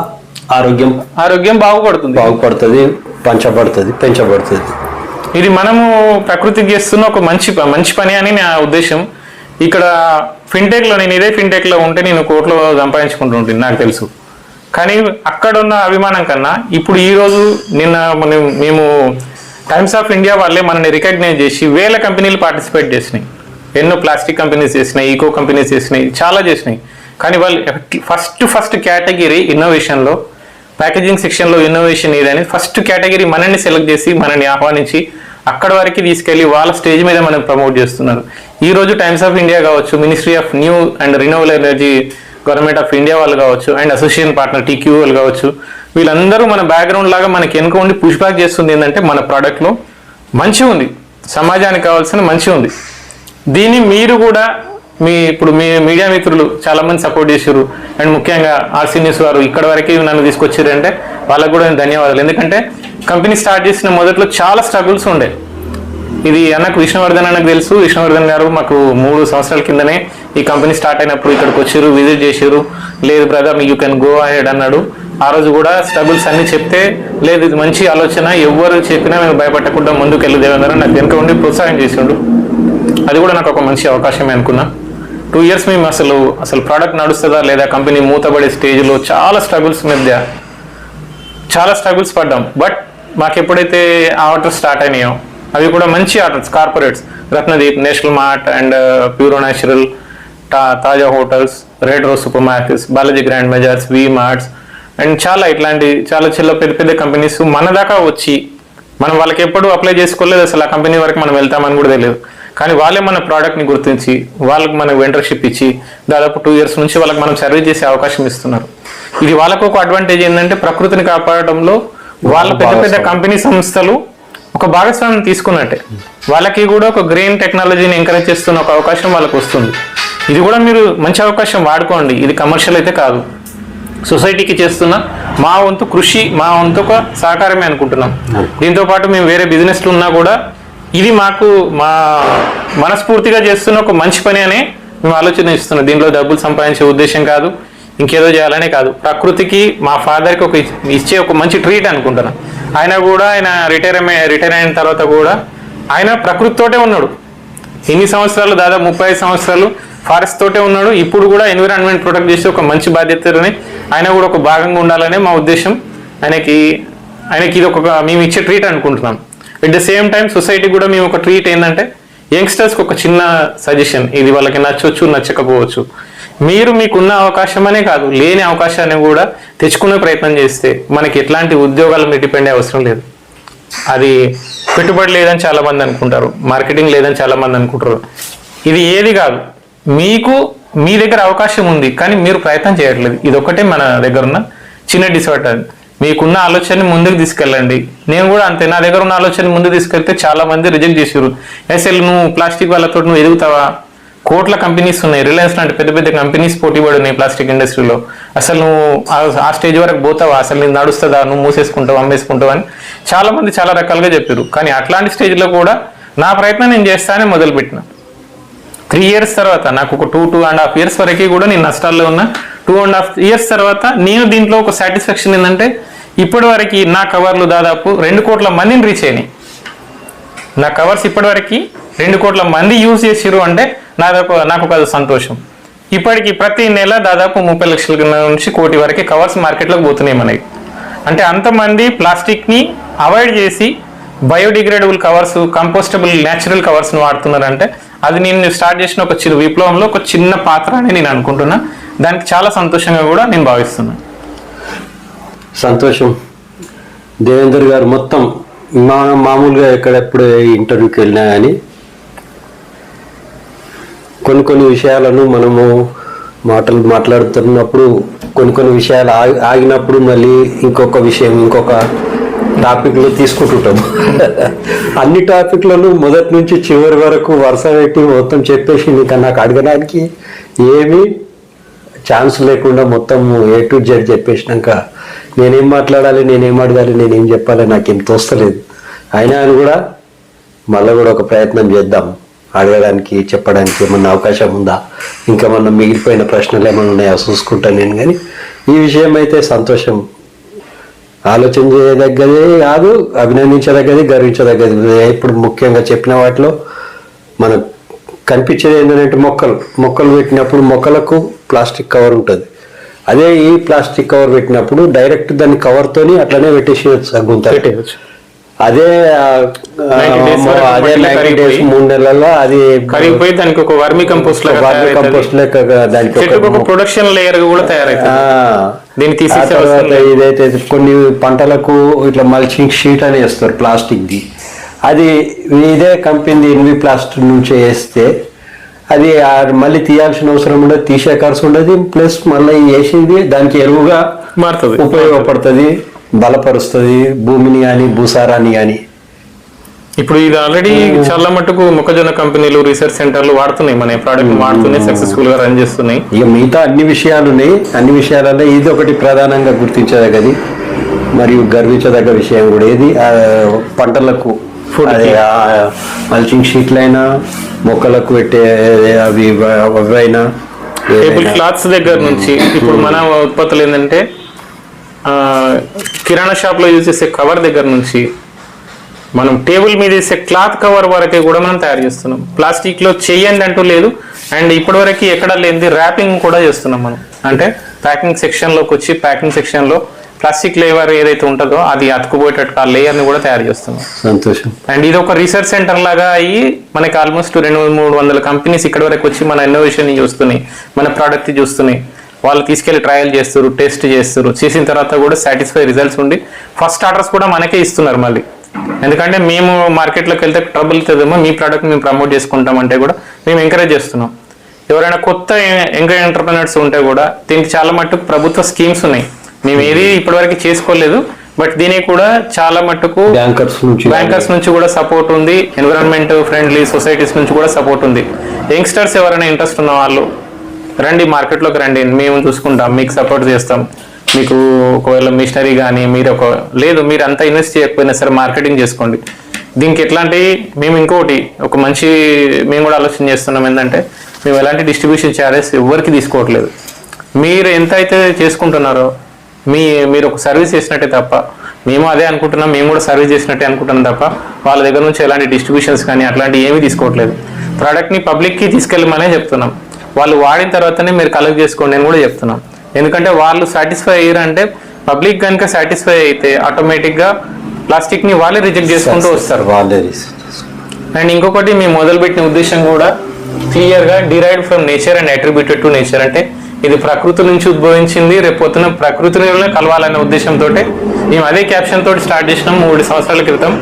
ఆరోగ్యం బాగుపడుతుంది, పెంచబడుతుంది. ఇది మనము ప్రకృతికి చేస్తున్న ఒక మంచి పని అని నా ఉద్దేశం. ఇక్కడ ఫిన్టెక్లో నేను ఇదే ఫిన్టెక్లో ఉంటే నేను కోట్లు సంపాదించుకుంటుంటుంది నాకు తెలుసు. కానీ అక్కడ ఉన్న అభిమానం కన్నా ఇప్పుడు ఈరోజు మేము టైమ్స్ ఆఫ్ ఇండియా వాళ్ళే మనల్ని రికగ్నైజ్ చేసి 1000 కంపెనీలు పార్టిసిపేట్ చేసినాయి. ఎన్నో ప్లాస్టిక్ కంపెనీస్ చేసినాయి, ఈకో కంపెనీస్ చేసినాయి, చాలా చేసినాయి. కానీ వాళ్ళు ఫస్ట్ కేటగిరీ ఇన్నోవేషన్లో, ప్యాకేజింగ్ సెక్షన్లో ఇన్నోవేషన్ ఏదని ఫస్ట్ కేటగిరీ మనల్ని సెలెక్ట్ చేసి మనల్ని ఆహ్వానించి అక్కడ వరకు తీసుకెళ్ళి వాళ్ళ స్టేజ్ మీద మనం ప్రమోట్ చేస్తున్నారు. ఈరోజు టైమ్స్ ఆఫ్ ఇండియా కావచ్చు, ministry of new and renewable energy government of India వాళ్ళు కావచ్చు, అండ్ అసోసియేషన్ పార్ట్నర్ టీక్యూ వాళ్ళు కావచ్చు, వీళ్ళందరూ మన బ్యాక్గ్రౌండ్ లాగా మనకి వెనుక ఉండి పుష్ బ్యాక్ చేస్తుంది ఏంటంటే మన ప్రోడక్ట్లో మంచి ఉంది, సమాజానికి కావాల్సిన మంచి ఉంది. దీన్ని మీరు కూడా ఇప్పుడు మీ మీడియా మిత్రులు చాలామంది సపోర్ట్ చేశారు, అండ్ ముఖ్యంగా ఆర్సీ న్యూస్ వారు ఇక్కడ వరకు నన్ను తీసుకొచ్చారు అంటే వాళ్ళకు కూడా నేను ధన్యవాదాలు. ఎందుకంటే కంపెనీ స్టార్ట్ చేసిన మొదట్లో చాలా స్ట్రగుల్స్ ఉండే. ఇది అన్నకు విష్ణువర్ధన్ అన్నకు తెలుసు. విష్ణువర్ధన్ గారు మాకు 3 సంవత్సరాల కిందనే ఈ కంపెనీ స్టార్ట్ అయినప్పుడు ఇక్కడికి వచ్చారు, విజిట్ చేశారు. లేదు brother you can go ahead అన్నాడు. ఆ రోజు కూడా స్ట్రగుల్స్ అన్ని చెప్తే, లేదు ఇది మంచి ఆలోచన, ఎవరు చెప్పినా మేము భయపడకుండా ముందుకు వెళ్ళి దేవేంద్ర నాకు వెనుక ఉండి ప్రోత్సాహం చేసిండు. అది కూడా నాకు ఒక మంచి అవకాశమే అనుకున్నా. 2 years మేము అసలు ప్రోడక్ట్ నడుస్తుందా లేదా, కంపెనీ మూతబడే స్టేజ్లో చాలా స్ట్రగుల్స్ మధ్య చాలా స్ట్రగుల్స్ పడ్డాం. బట్ మాకు ఎప్పుడైతే ఆర్డర్స్ స్టార్ట్ అయినాయో అవి కూడా మంచి orders, corporates, Ratnadeep, national mart and pure o natural, తాజా hotels, red rose super markets, Balaji grand మెజార్స్, వి మార్ట్స్ అండ్ చాలా ఇట్లాంటి చాలా పెద్ద పెద్ద కంపెనీస్ మన దాకా వచ్చి మనం వాళ్ళకి ఎప్పుడు అప్లై చేసుకోలేదు, అసలు ఆ కంపెనీ వరకు మనం వెళ్తామని కూడా తెలియదు. కానీ వాళ్ళే మన ప్రోడక్ట్ని గుర్తించి వాళ్ళకి మనకు వెంటర్షిప్ ఇచ్చి దాదాపు 2 years నుంచి వాళ్ళకి మనం సర్వీస్ చేసే అవకాశం ఇస్తున్నారు. ఇది వాళ్ళకు ఒక అడ్వాంటేజ్ ఏంటంటే ప్రకృతిని కాపాడడంలో వాళ్ళ పెద్ద పెద్ద కంపెనీ సంస్థలు ఒక భాగస్వామ్యం తీసుకున్నట్టే. వాళ్ళకి కూడా ఒక గ్రీన్ టెక్నాలజీని ఎంకరేజ్ చేస్తున్న ఒక అవకాశం వాళ్ళకు వస్తుంది. ఇది కూడా మీరు మంచి అవకాశం వాడుకోండి. ఇది కమర్షియల్ అయితే కాదు, సొసైటీకి చేస్తున్న మా వంతు కృషి, మా వంతు ఒక సహకారమే అనుకుంటున్నాం. దీంతో పాటు మేము వేరే బిజినెస్లు ఉన్నా కూడా ఇది మాకు మా మనస్ఫూర్తిగా చేస్తున్న ఒక మంచి పని అనే మేము ఆలోచన ఇస్తున్నాం. దీంట్లో డబ్బులు సంపాదించే ఉద్దేశం కాదు, ఇంకేదో చేయాలనే కాదు. ప్రకృతికి మా ఫాదర్కి ఇచ్చే ఒక మంచి ట్రీట్ అనుకుంటున్నాను. ఆయన కూడా రిటైర్ అయిన తర్వాత కూడా ఆయన ప్రకృతితోటే ఉన్నాడు. ఇన్ని సంవత్సరాలు, దాదాపు 35 సంవత్సరాలు ఫారెస్ట్ తోటే ఉన్నాడు. ఇప్పుడు కూడా ఎన్విరాన్మెంట్ ప్రొటెక్ట్ చేసే ఒక మంచి బాధ్యతని ఆయన కూడా ఒక భాగంగా ఉండాలనే మా ఉద్దేశం. ఆయనకి ఇది ఒక మేము ఇచ్చే ట్రీట్ అనుకుంటున్నాం. At the same time society కూడా మేము ఒక ట్రీట్ ఏంటంటే యంగ్స్టర్స్కి ఒక చిన్న సజెషన్, ఇది వాళ్ళకి నచ్చవచ్చు నచ్చకపోవచ్చు. మీకున్న అవకాశం అనే కాదు, లేని అవకాశాన్ని కూడా తెచ్చుకునే ప్రయత్నం చేస్తే మనకి ఎట్లాంటి ఉద్యోగాల మీద డిపెండ్ అయ్యే అవసరం లేదు. అది పెట్టుబడి లేదని చాలా మంది అనుకుంటారు, మార్కెటింగ్ లేదని చాలా మంది అనుకుంటారు. ఇది ఏది కాదు, మీ దగ్గర అవకాశం ఉంది కానీ మీరు ప్రయత్నం చేయట్లేదు. ఇది ఒకటే మన దగ్గర ఉన్న చిన్న డిసడ్వాంటేజ్. మీకున్న ఆలోచనని ముందుకు తీసుకెళ్ళండి. నేను కూడా అంతే, నా దగ్గర ఉన్న ఆలోచన ముందుకు తీసుకెళ్తే చాలా మంది రిజెక్ట్ చేసారు. అసలు నువ్వు ప్లాస్టిక్ వాళ్ళతో నువ్వు ఎదుగుతావా? కోట్ల కంపెనీస్ ఉన్నాయి, రిలయన్స్ లాంటి పెద్ద పెద్ద కంపెనీస్ పోటీ పడి ఉన్నాయి ప్లాస్టిక్ ఇండస్ట్రీలో. అసలు నువ్వు ఆ స్టేజ్ వరకు పోతావా? అసలు నేను నడుస్తుందా? నువ్వు మూసేసుకుంటావు, అమ్మేసుకుంటావు అని చాలా మంది చాలా రకాలుగా చెప్పారు. కానీ అట్లాంటి స్టేజ్లో కూడా నా ప్రయత్నం నేను చేస్తానే మొదలుపెట్టిన. 3 years తర్వాత నాకు ఒక 2.5 years వరకు కూడా నేను నష్టాల్లో ఉన్న. 2.5 years తర్వాత నేను దీంట్లో ఒక సాటిస్ఫాక్షన్ ఏంటంటే ఇప్పటి వరకు నా కవర్లు దాదాపు 2 కోట్ల మందిని రీచ్ అయినాయి. నా కవర్స్ ఇప్పటివరకు 2 కోట్ల మంది యూజ్ చేసిరు అంటే నాకు ఒక సంతోషం. ఇప్పటికి ప్రతి నెల దాదాపు 30 లక్షల నుంచి 1 కోటి వరకు కవర్స్ మార్కెట్లోకి పోతున్నాయి మనకి. అంటే అంతమంది ప్లాస్టిక్ని అవాయిడ్ చేసి బయోడిగ్రేడబుల్ కవర్స్, కంపోస్టబుల్ న్యాచురల్ కవర్స్ని వాడుతున్నారంటే అది నేను స్టార్ట్ చేసిన ఒక చిరు విప్లవంలో ఒక చిన్న పాత్ర అని నేను అనుకుంటున్నా. దానికి చాలా సంతోషంగా కూడా నేను భావిస్తున్నాను. సంతోషం. దేవేందర్ గారు మొత్తం మామూలుగా ఎక్కడెప్పుడు ఇంటర్వ్యూకి వెళ్ళినా కానీ కొన్ని విషయాలను మనము మాట్లాడుతున్నప్పుడు కొన్ని విషయాలు ఆగినప్పుడు మళ్ళీ ఇంకొక విషయం ఇంకొక టాపిక్లో తీసుకుంటుంటాం. అన్ని టాపిక్లను మొదటి నుంచి చివరి వరకు వరుస పెట్టి మొత్తం చెప్పేసి ఇంకా నాకు అడగడానికి ఏమీ ఛాన్స్ లేకుండా మొత్తం A to Z చెప్పేసినాక నేనేం మాట్లాడాలి, నేనేం అడగాలి, నేనేం చెప్పాలి నాకేం తోస్తలేదు. అయినా అని కూడా మళ్ళీ కూడా ఒక ప్రయత్నం చేద్దాం, అడగడానికి చెప్పడానికి ఏమన్నా అవకాశం ఉందా, ఇంకా మనం మిగిలిపోయిన ప్రశ్నలు ఏమైనా ఉన్నాయో చూసుకుంటాను నేను. కానీ ఈ విషయం అయితే సంతోషం, ఆలోచన చేయదగ్గదే కాదు, అభినందించదగ్గది, గర్వించదగ్గది. ఇప్పుడు ముఖ్యంగా చెప్పిన వాటిలో మనకు కనిపించేది ఏంటంటే మొక్కలు పెట్టినప్పుడు మొక్కలకు ప్లాస్టిక్ కవర్ ఉంటుంది. అదే ఈ ప్లాస్టిక్ కవర్ పెట్టినప్పుడు డైరెక్ట్ దాన్ని కవర్తోని అట్లనే పెట్టేసి గుంత. అదే 90 days 3 నెలల్లో అది కరిగిపోయి దానికి ఒక వర్మి కంపోస్ట్ లెక్క దానికి ప్రొడక్షన్ లేయర్ కూడా తయారైతుంది. ఇదైతే కొన్ని పంటలకు ఇట్లా మల్చింగ్ షీట్ అని వేస్తారు ప్లాస్టిక్ ది. అది ఇదే కంపెనీ ఎన్వి ప్లాస్టిక్ నుంచి వేస్తే అది మళ్ళీ తీయాల్సిన అవసరం ఉండదు, తీసే ఖర్చు ఉండదు, ప్లస్ మళ్ళీ వేసేది దానికి ఎరువుగా మారుతుంది, ఉపయోగపడుతుంది, బలపరుస్తుంది భూమిని కానీ భూసారాన్ని కానీ. ఇప్పుడు ఇది ఆల్రెడీ చాలా మటుకు మొక్కజొన్న కంపెనీలు రీసెర్చ్ సెంటర్లు వాడుతున్నాయి, మన ప్రోడక్ట్ వాడుతున్నాయి, సక్సెస్ఫుల్ గా రన్ చేస్తున్నాయి. ఇక మిగతా అన్ని విషయాలు ఉన్నాయి, అన్ని విషయాలలో ఇది ఒకటి ప్రధానంగా గుర్తించదగ్గది మరియు గర్వించదగ్గ విషయం కూడా. ఏది పంటలకు మల్చింగ్ షీట్లైనా మొక్కలకు పెట్టే అవి అవైనా టేబుల్ క్లాత్స్ దగ్గర నుంచి ఇప్పుడు మన ఉత్పత్తులు ఏంటంటే కిరాణా షాప్ లో యూజ్ చేసే కవర్ దగ్గర నుంచి మనం టేబుల్ మీద వేసే క్లాత్ కవర్ వరకే కూడా మనం తయారు చేస్తున్నాం. ప్లాస్టిక్ లో చెయ్యండి అంటూ లేదు, అండ్ ఇప్పటి వరకు ఎక్కడ లేనిది ర్యాపింగ్ కూడా చేస్తున్నాం మనం. అంటే ప్యాకింగ్ సెక్షన్ లోకి వచ్చి ప్యాకింగ్ సెక్షన్ లో ప్లాస్టిక్ లేయర్ ఏదైతే ఉంటుందో అది అతుకుపోయేటట్టు ఆ లేయర్ ని కూడా తయారు చేస్తున్నాం. సంతోషం. అండ్ ఇది ఒక రీసెర్చ్ సెంటర్ లాగా అయ్యి మనకి ఆల్మోస్ట్ 200-300 కంపెనీస్ ఇక్కడ వరకు వచ్చి మన ఇన్నోవేషన్ చూస్తున్నాయి, మన ప్రోడక్ట్ చూస్తున్నాయి. వాళ్ళు తీసుకెళ్లి ట్రయల్ చేస్తారు, టెస్ట్ చేస్తారు, చేసిన తర్వాత కూడా సాటిస్ఫై రిజల్ట్స్ ఉండి ఫస్ట్ ఆర్డర్స్ కూడా మనకే ఇస్తున్నారు మళ్ళీ. ఎందుకంటే మేము మార్కెట్లోకి వెళ్తే ట్రబుల్ అవుతుందేమో, మీ ప్రోడక్ట్ మేము ప్రమోట్ చేసుకుంటాం అంటే కూడా మేము ఎంకరేజ్ చేస్తున్నాం. ఎవరైనా కొత్త యంగ్ ఎంటర్ప్రెనర్స్ ఉంటే కూడా దీనికి చాలా మట్టుకు ప్రభుత్వ స్కీమ్స్ ఉన్నాయి, మేము ఏది ఇప్పటివరకు చేసుకోలేదు, బట్ దీనికి కూడా చాలా మట్టుకు బ్యాంకర్స్ నుంచి కూడా సపోర్ట్ ఉంది, ఎన్విరాన్మెంట్ ఫ్రెండ్లీ సొసైటీస్ నుంచి కూడా సపోర్ట్ ఉంది. యంగ్స్టర్స్ ఎవరైనా ఇంట్రెస్ట్ ఉన్న వాళ్ళు రండి, మార్కెట్లోకి రండి, మేము చూసుకుంటాం, మీకు సపోర్ట్ చేస్తాం. మీకు ఒకవేళ మిషనరీ కానీ లేదు మీరు అంతా ఇన్వెస్ట్ చేయకపోయినా సరే మార్కెటింగ్ చేసుకోండి. దీనికి ఎట్లాంటి మేము ఇంకోటి ఒక మంచి మేము కూడా ఆలోచన చేస్తున్నాం ఏంటంటే మేము ఎలాంటి డిస్ట్రిబ్యూషన్ ఛార్జెస్ ఎవరికి తీసుకోవట్లేదు. మీరు ఎంత అయితే చేసుకుంటున్నారో మీరు ఒక సర్వీస్ చేసినట్టే తప్ప, మేము అదే అనుకుంటున్నాం, మేము కూడా సర్వీస్ చేసినట్టే అనుకుంటున్నాం తప్ప వాళ్ళ దగ్గర నుంచి ఎలాంటి డిస్ట్రిబ్యూషన్స్ కానీ అట్లాంటివి ఏమీ తీసుకోవట్లేదు. ప్రోడక్ట్ని పబ్లిక్కి తీసుకెళ్ళమనే చెప్తున్నాం, వాళ్ళు వాడిన తర్వాతనే మీరు కలెక్ట్ చేసుకోండి అని కూడా చెప్తున్నాం. ఎందుకంటే వాళ్ళు సాటిస్ఫై అయ్యారంటే పబ్లిక్ కనుక సాటిస్ఫై అయితే ఆటోమేటిక్గా ప్లాస్టిక్ని వాళ్ళే రిజెక్ట్ చేసుకుంటూ వస్తారు. అండ్ ఇంకొకటి మేము మొదలుపెట్టిన ఉద్దేశం కూడా క్లియర్గా derived from nature and attributed to nature, అంటే ఇది ప్రకృతి నుంచి ఉద్భవించింది, రేపొద్దున ప్రకృతిలోనే కలవాలనే ఉద్దేశంతో మేము అదే క్యాప్షన్ తోటి స్టార్ట్ చేసినాం 3 సంవత్సరాల క్రితం.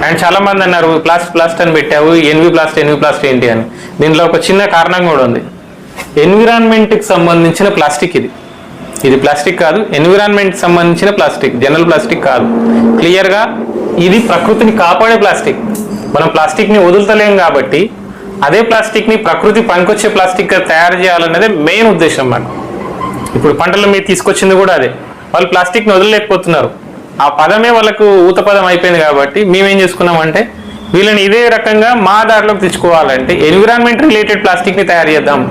అండ్ చాలా మంది అన్నారు ప్లాస్ట్ అని పెట్టావు, ఎన్వి ప్లాస్ట్ ఏంటి అని. దీనిలో ఒక చిన్న కారణం కూడా ఉంది. ఎన్విరాన్మెంట్కి సంబంధించిన ప్లాస్టిక్ ఇది ప్లాస్టిక్ కాదు, ఎన్విరాన్మెంట్కి సంబంధించిన ప్లాస్టిక్, జనరల్ ప్లాస్టిక్ కాదు. క్లియర్గా ఇది ప్రకృతిని కాపాడే ప్లాస్టిక్. మనం ప్లాస్టిక్ని వదులుతలేం కాబట్టి అదే ప్లాస్టిక్ని ప్రకృతి పనికొచ్చే ప్లాస్టిక్ తయారు చేయాలనేదే మెయిన్ ఉద్దేశం మనకు. ఇప్పుడు పంటల మీద తీసుకొచ్చింది కూడా అదే, వాళ్ళు ప్లాస్టిక్ని వదలలేకపోతున్నారు, ఆ పదమే వాళ్ళకు ఊత పదం అయిపోయింది. కాబట్టి మేమేం చేసుకున్నామంటే వీళ్ళని ఇదే రకంగా మా దారిలోకి తెచ్చుకోవాలంటే ఎన్విరాన్మెంట్ రిలేటెడ్ ప్లాస్టిక్ని తయారు చేద్దాం.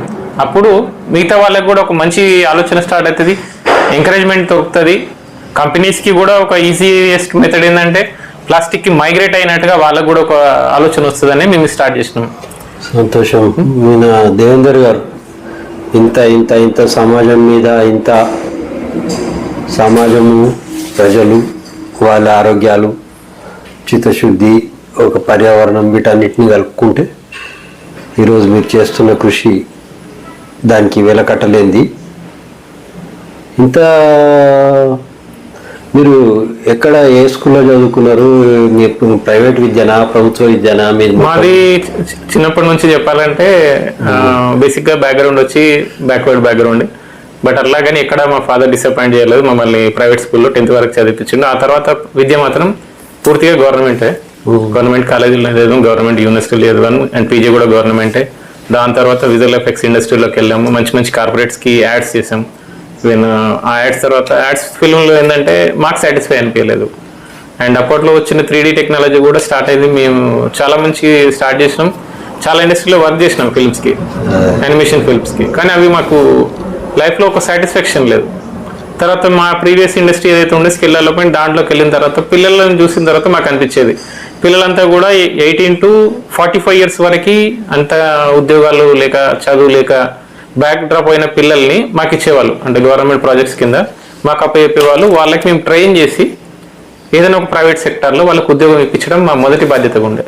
అప్పుడు మిగతా వాళ్ళకి కూడా ఒక మంచి ఆలోచన స్టార్ట్ అవుతుంది, ఎంకరేజ్మెంట్ దొరుకుతుంది. కంపెనీస్కి కూడా ఒక ఈజీయెస్ట్ మెథడ్ ఏంటంటే ప్లాస్టిక్కి మైగ్రేట్ అయినట్టుగా వాళ్ళకు కూడా ఒక ఆలోచన వస్తుందని మేము స్టార్ట్ చేసినాం. సంతోషం. మన దేవేందర్ గారు ఇంత సమాజం మీద, ఇంత సమాజము, ప్రజలు, వాళ్ళ ఆరోగ్యాలు, చిత్తశుద్ధి, ఒక పర్యావరణం, వీటన్నిటిని కలుపుకుంటే ఈరోజు మీరు చేస్తున్న కృషి దానికి వెలకట్టలేంది. ఇంత మీరు ఎక్కడ ఏ స్కూల్లో చదువుకున్నారు? మీరు ప్రైవేట్ విద్యనా, ప్రభుత్వ విద్యనా? మాది చిన్నప్పటి నుంచి చెప్పాలంటే బేసిక్గా బ్యాక్గ్రౌండ్ వచ్చి బ్యాక్వర్డ్ బ్యాక్గ్రౌండ్, బట్ అట్లాగని ఎక్కడ మా ఫాదర్ డిసప్పాయింట్ చేయలేదు. మమ్మల్ని ప్రైవేట్ స్కూల్లో 10th వరకు చదివించిండు. ఆ తర్వాత విద్య మాత్రం పూర్తిగా గవర్నమెంట్ కాలేజీలో చదివాం, గవర్నమెంట్ యూనివర్సిటీలో చదివాను, అండ్ పీజీ కూడా గవర్నమెంటే. దాని తర్వాత విజువల్ ఎఫెక్ట్స్ ఇండస్ట్రీలోకి వెళ్ళాము, మంచి కార్పొరేట్స్కి యాడ్స్ చేసాం. ఆ యాడ్స్ తర్వాత యాడ్స్ ఫిల్మ్లో ఏంటంటే మాకు సాటిస్ఫై అనిపించలేదు. అండ్ అప్పట్లో వచ్చిన 3D టెక్నాలజీ కూడా స్టార్ట్ అయింది, మేము చాలా మంచి స్టార్ట్ చేసినాం, చాలా ఇండస్ట్రీలో వర్క్ చేసినాం ఫిల్మ్స్కి, యానిమేషన్ ఫిల్మ్స్కి. కానీ అవి మాకు లైఫ్లో ఒక సాటిస్ఫాక్షన్ లేదు. తర్వాత మా ప్రీవియస్ ఇండస్ట్రీ ఏదైతే ఉండే స్కిల్ డెవలప్మెంట్, దాంట్లోకి వెళ్ళిన తర్వాత పిల్లలను చూసిన తర్వాత మాకు అనిపించేది పిల్లలంతా కూడా 18 to 45 years వరకు అంత ఉద్యోగాలు లేక చదువు లేక బ్యాక్ డ్రాప్ అయిన పిల్లల్ని మాకు ఇచ్చేవాళ్ళు, అంటే గవర్నమెంట్ ప్రాజెక్ట్స్ కింద మాకు అప్పచెప్పేవాళ్ళు. వాళ్ళకి మేము ట్రైన్ చేసి ఏదైనా ఒక ప్రైవేట్ సెక్టార్లో వాళ్ళకి ఉద్యోగం ఇప్పించడం మా మొదటి బాధ్యతగా ఉండే.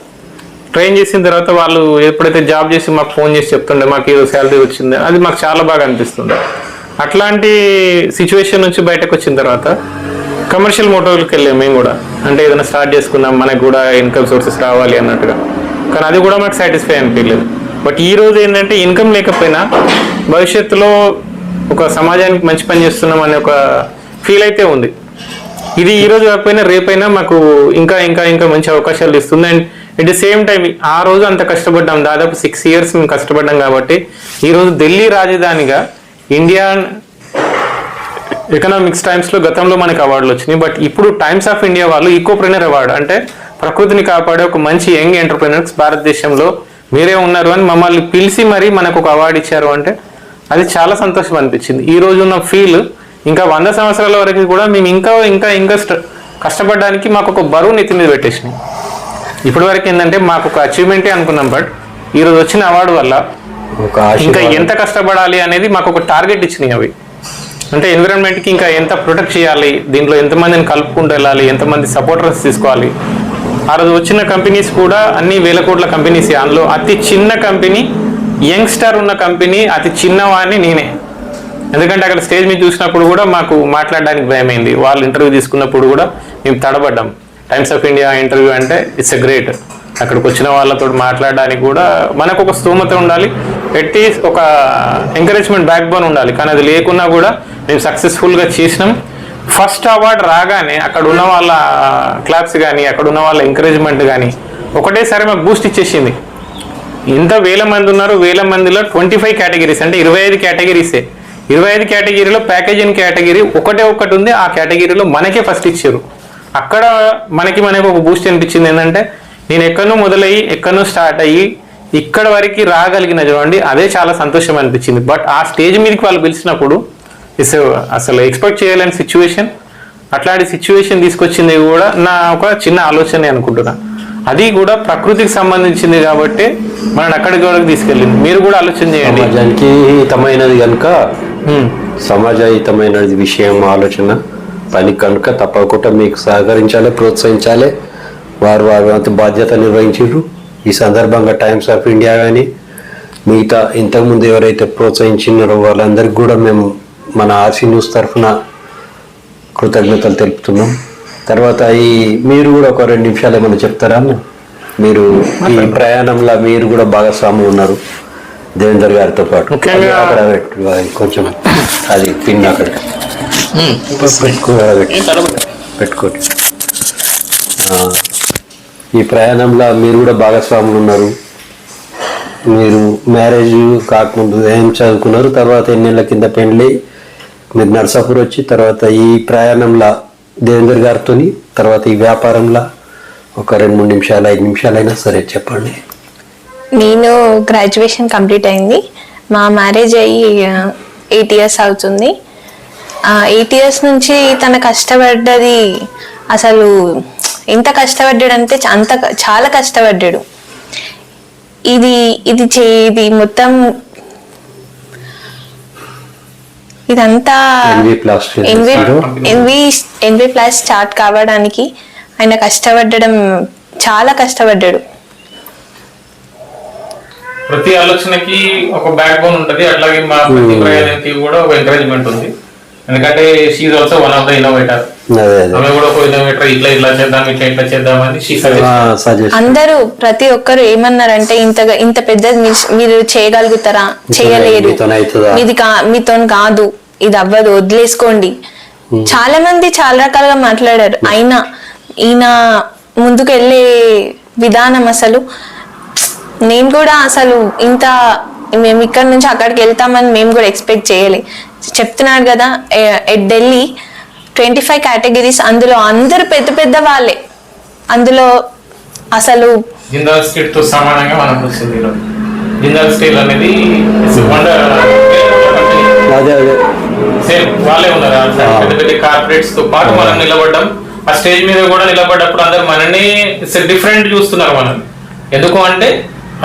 ట్రైన్ చేసిన తర్వాత వాళ్ళు ఎప్పుడైతే జాబ్ చేసి మాకు ఫోన్ చేసి చెప్తుండే మాకు ఏదో శాలరీ వచ్చింది, అది మాకు చాలా బాగా అనిపిస్తుంది. అట్లాంటి సిచ్యువేషన్ నుంచి బయటకు వచ్చిన తర్వాత కమర్షియల్ మోటోర్కి వెళ్ళాము మేము కూడా, అంటే ఏదైనా స్టార్ట్ చేసుకున్నాం, మనకు కూడా ఇన్కమ్ సోర్సెస్ రావాలి అన్నట్టుగా. కానీ అది కూడా మాకు సాటిస్ఫై అనిపించలేదు. బట్ ఈ రోజు ఏంటంటే ఇన్కమ్ లేకపోయినా భవిష్యత్తులో ఒక సమాజానికి మంచి పని చేస్తున్నాం అనే ఒక ఫీల్ అయితే ఉంది. ఇది ఈ రోజు కాకపోయినా రేపైనా మాకు ఇంకా ఇంకా ఇంకా మంచి అవకాశాలు ఇస్తుంది. And at the same time ఆ రోజు అంత కష్టపడ్డాం, దాదాపు 6 years మేము కష్టపడ్డాం కాబట్టి ఈరోజు ఢిల్లీ రాజధానిగా ఇండియా ఎకనామిక్స్ టైమ్స్లో గతంలో మనకి అవార్డులు వచ్చినాయి. బట్ ఇప్పుడు టైమ్స్ ఆఫ్ ఇండియా వాళ్ళు ఈకోప్రెనర్ అవార్డు, అంటే ప్రకృతిని కాపాడే ఒక మంచి యంగ్ ఎంటర్ప్రెనర్స్ భారతదేశంలో మీరే ఉన్నారు అని మమ్మల్ని పిలిచి మరీ మనకు ఒక అవార్డు ఇచ్చారు. అంటే అది చాలా సంతోషం అనిపించింది. ఈ రోజు ఉన్న ఫీల్ ఇంకా 100 సంవత్సరాల వరకు కూడా మేము ఇంకా ఇంకా ఇంకా కష్టపడడానికి మాకు ఒక బరువు నెత్తి మీద పెట్టేసినాయి. ఇప్పటి వరకు ఏంటంటే మాకు ఒక అచీవ్మెంటే అనుకున్నాం, బట్ ఈరోజు వచ్చిన అవార్డు వల్ల ఇంకా ఎంత కష్టపడాలి అనేది మాకు ఒక టార్గెట్ ఇచ్చినాయి. అవి అంటే ఎన్విరాన్మెంట్కి ఇంకా ఎంత ప్రొటెక్ట్ చేయాలి, దీంట్లో ఎంతమందిని కలుపుకుంటూ వెళ్ళాలి, ఎంతమంది సపోర్టర్స్ తీసుకోవాలి. ఆ రోజు వచ్చిన కంపెనీస్ కూడా అన్ని 1000 కోట్ల కంపెనీస్. అందులో అతి చిన్న కంపెనీ, యంగ్స్టర్ ఉన్న కంపెనీ, అతి చిన్నవాడిని నేనే. ఎందుకంటే అక్కడ స్టేజ్ మీద చూసినప్పుడు కూడా మాకు మాట్లాడడానికి భయమైంది. వాళ్ళు ఇంటర్వ్యూ తీసుకున్నప్పుడు కూడా మేము తడబడ్డాం. టైమ్స్ ఆఫ్ ఇండియా ఇంటర్వ్యూ అంటే ఇట్స్ ఎ గ్రేట్. అక్కడికి వచ్చిన వాళ్ళతో మాట్లాడడానికి కూడా మనకు ఒక స్తోమత ఉండాలి, అట్లీస్ట్ ఒక ఎంకరేజ్మెంట్ బ్యాక్ బోన్ ఉండాలి. కానీ అది లేకున్నా కూడా మేము సక్సెస్ఫుల్గా చేసినాం. ఫస్ట్ అవార్డు రాగానే అక్కడ ఉన్న వాళ్ళ క్లాప్స్ కానీ, అక్కడ ఉన్న వాళ్ళ ఎంకరేజ్మెంట్ కానీ ఒకటేసారి మాకు బూస్ట్ ఇచ్చేసింది. ఇంత 1000 మంది ఉన్నారు, 1000 మందిలో 25 కేటగిరీస్ అంటే 25 కేటగిరీసే. 25 కేటగిరీలో ప్యాకేజింగ్ కేటగిరీ ఒకటి ఉంది. ఆ కేటగిరీలో మనకే ఫస్ట్ ఇచ్చారు. అక్కడ మనకి ఒక బూస్ట్ అనిపించింది. ఏంటంటే నేను ఎక్కడో మొదలయ్యి ఎక్కడో స్టార్ట్ అయ్యి ఇక్కడ వరకు రాగలిగిన చూడండి, అదే చాలా సంతోషం అనిపించింది. బట్ ఆ స్టేజ్ మీదకి వాళ్ళు పిలిచినప్పుడు అసలు ఎక్స్పెక్ట్ చేయలేని సిచ్యువేషన్. అట్లాంటి సిచ్యువేషన్ తీసుకొచ్చింది కూడా నా ఒక చిన్న ఆలోచనే అనుకుంటున్నా. అది కూడా ప్రకృతికి సంబంధించింది కాబట్టి మనం అక్కడికి కూడా తీసుకెళ్ళింది. మీరు కూడా ఆలోచన చేయండి. సమాజానికి హితమైనది కనుక, సమాజ హితమైనది విషయం ఆలోచన పని కనుక తప్పకుండా మీకు సహకరించాలి, ప్రోత్సహించాలి. వారు వారి బాధ్యత నిర్వహించారు. ఈ సందర్భంగా టైమ్స్ ఆఫ్ ఇండియా కానీ మిగతా ఇంతకుముందు ఎవరైతే ప్రోత్సహించినారో వాళ్ళందరికీ కూడా మేము మన ఆర్సీ న్యూస్ తరఫున కృతజ్ఞతలు తెలుపుతున్నాం. తర్వాత మీరు కూడా ఒక 2 నిమిషాలు ఏమైనా చెప్తారా? మీరు ఈ ప్రయాణంలో మీరు కూడా భాగస్వాములు ఉన్నారు దేవేందర్ గారితో పాటు. అక్కడ కొంచెం అది పిన్ అక్కడ పెట్టుకోండి. ఈ ప్రయాణంలో మీరు కూడా భాగస్వాములు ఉన్నారు. మీరు మ్యారేజ్ కాకముందు ఏం చదువుకున్నారు, తర్వాత ఎన్నేళ్ళ కింద పెళ్ళి, మీరు నర్సాపూర్ వచ్చి తర్వాత ఈ ప్రయాణంలో దేవేందర్ గారితో, తర్వాత ఈ వ్యాపారంలో ఒక 2-3 నిమిషాలు 5 నిమిషాలైనా సరే చెప్పండి. నేను గ్రాడ్యుయేషన్ కంప్లీట్ అయింది. మా మ్యారేజ్ అయ్యి 8 years అవుతుంది. 8 years నుంచి తన కష్టపడ్డది అసలు ఎంత కష్టపడ్డాడు అంటే చాలా కష్టపడ్డాడు. ఇది మొత్తం ఇదంతా ఎన్వి ప్లస్ స్టార్ట్ కావడానికి ఆయన చాలా కష్టపడ్డాడు. ప్రతి ఆలోచనకి ఒక బ్యాక్ బోన్ ఉంటుంది. అట్లాగే మా ప్రతి ప్రయాణానికి కూడా ఒక ఎంకరేజ్మెంట్ ఉంది. ఎందుకంటే she is also one of the innovator. ఆమె కూడా ఒక ఇన్నోవేటర్. ఇట్లా చేద్దాం, ఇట్లా చేద్దామని అందరూ ప్రతి ఒక్కరు ఏమన్నారంటే ఇంత పెద్దది మీరు చేయగలుగుతారా, చేయలేరు, మీతో కాదు, ఇది అవ్వదు, వదిలేసుకోండి. చాలా మంది చాలా రకాలుగా మాట్లాడారు. అయినా ఈయన ముందుకు వెళ్ళే విధానం అసలు నేను కూడా అసలు మేము ఇక్కడ నుంచి అక్కడికి వెళ్తామని మేము కూడా ఎక్స్పెక్ట్ చేయాలి. చెప్తున్నాడు కదా, ఎట్ ఢిల్లీ 25 కేటగిరీస్, అందులో అందరూ పెద్ద పెద్ద వాళ్ళే. అందులో అసలు జిందాల్ స్టీల్ తో సమానంగా మనకు వస్తుంది. జిందాల్ స్టీల్ అనేది సేమ్ వాళ్ళే ఉన్నారు. పెద్ద పెద్ద కార్పొరేట్స్ తో పాటు మనం నిలబడ్డాం. ఆ స్టేజ్ మీద కూడా నిలబడ్డప్పుడు అందరు మనని డిఫరెంట్ చూస్తున్నారు. మనం ఎందుకు అంటే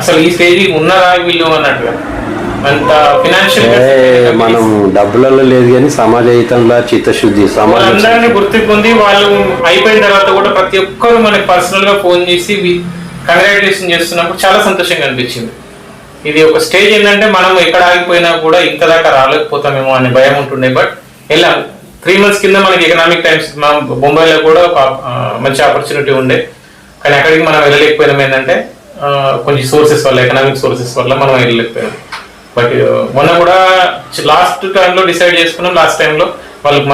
అసలు ఈ స్టేజ్ ఉన్నారా వీళ్ళు అన్నట్టుగా. అంత ఫినాన్షియల్ మనం డబ్బులలో లేదు కానీ సమాజ హితంలో చిత్తశుద్ధి అందరినీ గుర్తింది. వాళ్ళు అయిపోయిన తర్వాత కూడా ప్రతి ఒక్కరు మనకి పర్సనల్ గా ఫోన్ చేసి కంగ్రాచులేషన్ చేస్తున్నప్పుడు చాలా సంతోషంగా అనిపించింది. ఇది ఒక స్టేజ్ ఏంటంటే మనం ఎక్కడ ఆగిపోయినా కూడా ఇంత దాకా రాలేకపోతామేమో అనే భయం ఉంటుండే. బట్ వెళ్ళాం. 3 months కింద మనకి ఎకనామిక్ టైమ్స్ బొంబాయిలో కూడా ఒక మంచి ఆపర్చునిటీ ఉండే. కానీ అక్కడికి మనం వెళ్ళలేకపోయినాం. ఏంటంటే కొంచెం సోర్సెస్ వల్ల, ఎకనామిక్ సోర్సెస్ వల్ల మనం వెళ్ళలేకపోయాం. బట్ మొన్న కూడా లాస్ట్ టైంలో డిసైడ్ చేసుకున్నాం. లాస్ట్ టైంలో వాళ్ళకి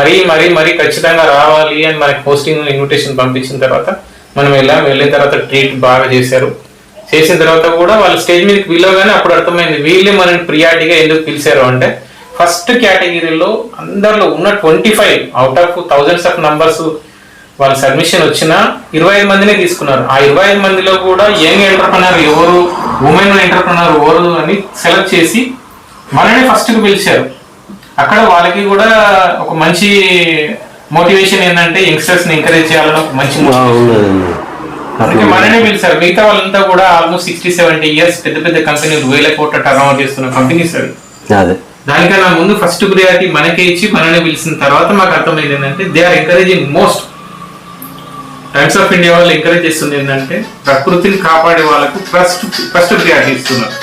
మరీ ఖచ్చితంగా రావాలి అని మనకి పోస్టింగ్ ఇన్విటేషన్ పంపించిన తర్వాత మనం వెళ్ళిన తర్వాత ట్రీట్ బాగా చేశారు. చేసిన తర్వాత కూడా వాళ్ళు స్టేజ్ మీదకి పిలవగానే అప్పుడు అర్థమైంది వీళ్ళే మనని ప్రియారిటీగా ఎందుకు పిలిచారు అంటే, ఫస్ట్ కేటగిరీలో అందరిలో ఉన్న 25 out of thousands of numbers వాళ్ళ సబ్మిషన్ వచ్చిన 25 మందినే తీసుకున్నారు. ఆ 25 మందిలో కూడా యంగ్ ఎంటర్ప్రెనర్ ఎవరు, ఉమెన్ ఎంటర్ప్రెనర్ ఎవరు అని సెలెక్ట్ చేసి మననే ఫస్ట్ కు పిలిచారు. అక్కడ వాళ్ళకి కూడా ఒక మంచి మోటివేషన్ ఏంటంటే యంగ్స్టర్స్ ని ఎంకరేజ్ చేయాలని ఒక మంచి అందుకే మననే పిలిచారు. మిగతా వాళ్ళంతా కూడా ఆల్మోస్ట్ 60-70 ఇయర్స్ పెద్ద పెద్ద కంపెనీలు 1000 కోట్ల టర్న్ చేస్తున్న కంపెనీస్ అవి. దానికన్నా ముందు ఫస్ట్ ప్రియారిటీ మనకే ఇచ్చి మననే పిలిచిన తర్వాత మాకు అర్థమైంది ఏంటంటే they are encouraging most. Times of India వాళ్ళు ఎంకరేజ్ చేస్తుంది ఏంటంటే ప్రకృతిని కాపాడే వాళ్ళకు ఫస్ట్ ప్రియారిటీ ఇస్తున్నారు.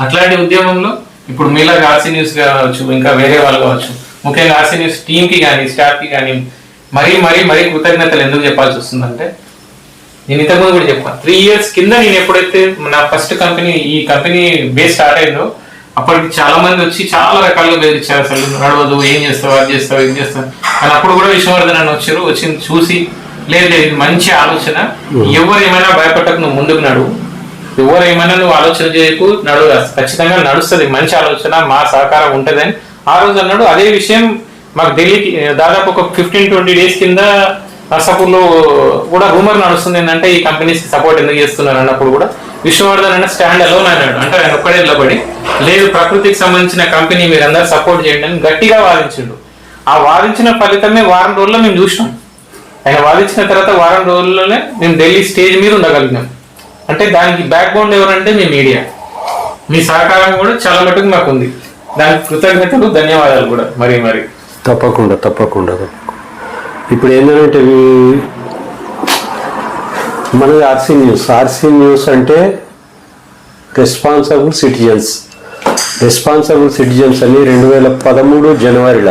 అట్లాంటి ఉద్యమంలో ఇప్పుడు మీలాగా ఆర్సీ న్యూస్ కావచ్చు, ఇంకా వేరే వాళ్ళు కావచ్చు, ముఖ్యంగా ఆర్సీ న్యూస్ టీమ్ కి కానీ స్టాఫ్ కి కానీ మరీ కృతజ్ఞతలు ఎందుకు చెప్పాల్సి వస్తుందంటే, నేను ఇంతకుముందు కూడా చెప్పాను 3 years కింద నేను ఎప్పుడైతే నా ఫస్ట్ కంపెనీ ఈ కంపెనీ బేస్ స్టార్ట్ అయిందో అప్పటికి చాలా మంది వచ్చి చాలా రకాలుగా బెదిరించారు. అసలు నడవదు, ఏం చేస్తావు, అది చేస్తావు, ఇది చేస్తావు అని. అప్పుడు కూడా విష్ణువర్ధన్ అని వచ్చి చూసి లేదు ఇది మంచి ఆలోచన, ఎవరు ఏమైనా భయపడకు, నువ్వు ముందుకు నడువు, ఎవరు ఏమైనా నువ్వు ఆలోచన చేయకు, నడువు, ఖచ్చితంగా నడుస్తుంది, మంచి ఆలోచన, మా సహకారం ఉంటుందని ఆ రోజు అన్నాడు. అదే విషయం మాకు ఢిల్లీకి దాదాపు ఒక 15-20 days కింద నర్సాపూర్లో కూడా రూమర్ నడుస్తుంది ఏంటంటే ఈ కంపెనీస్ కి సపోర్ట్ ఎందుకు చేస్తున్నారు అన్నప్పుడు కూడా విష్ణువర్ధన్ అన్న స్టాండ్ అలోన్ అన్నాడు. అంటే ఆయన ఒక్కడే నిలబడి లేదు ప్రకృతికి సంబంధించిన కంపెనీ మీరు అందరూ సపోర్ట్ చేయండి అని గట్టిగా వాదించిండు. ఆ వాదించిన ఫలితమే వారం రోజుల్లో మేము చూసినాం. ఆయన వాదించిన తర్వాత వారం రోజుల్లోనే మేము ఢిల్లీ స్టేజ్ మీద ఉండగలిగినాం. అంటే దానికి బ్యాక్ బోన్ ఎవరంటే మీ మీడియా, మీ సహకారం కూడా చాలా మటుకు మాకు ఉంది. దానికి కృతజ్ఞతలు, ధన్యవాదాలు కూడా మరి తప్పకుండా. ఇప్పుడు ఏంటంటే మనది ఆర్సీ న్యూస్ అంటే రెస్పాన్సిబుల్ సిటిజన్స్ అని 2013 జనవరి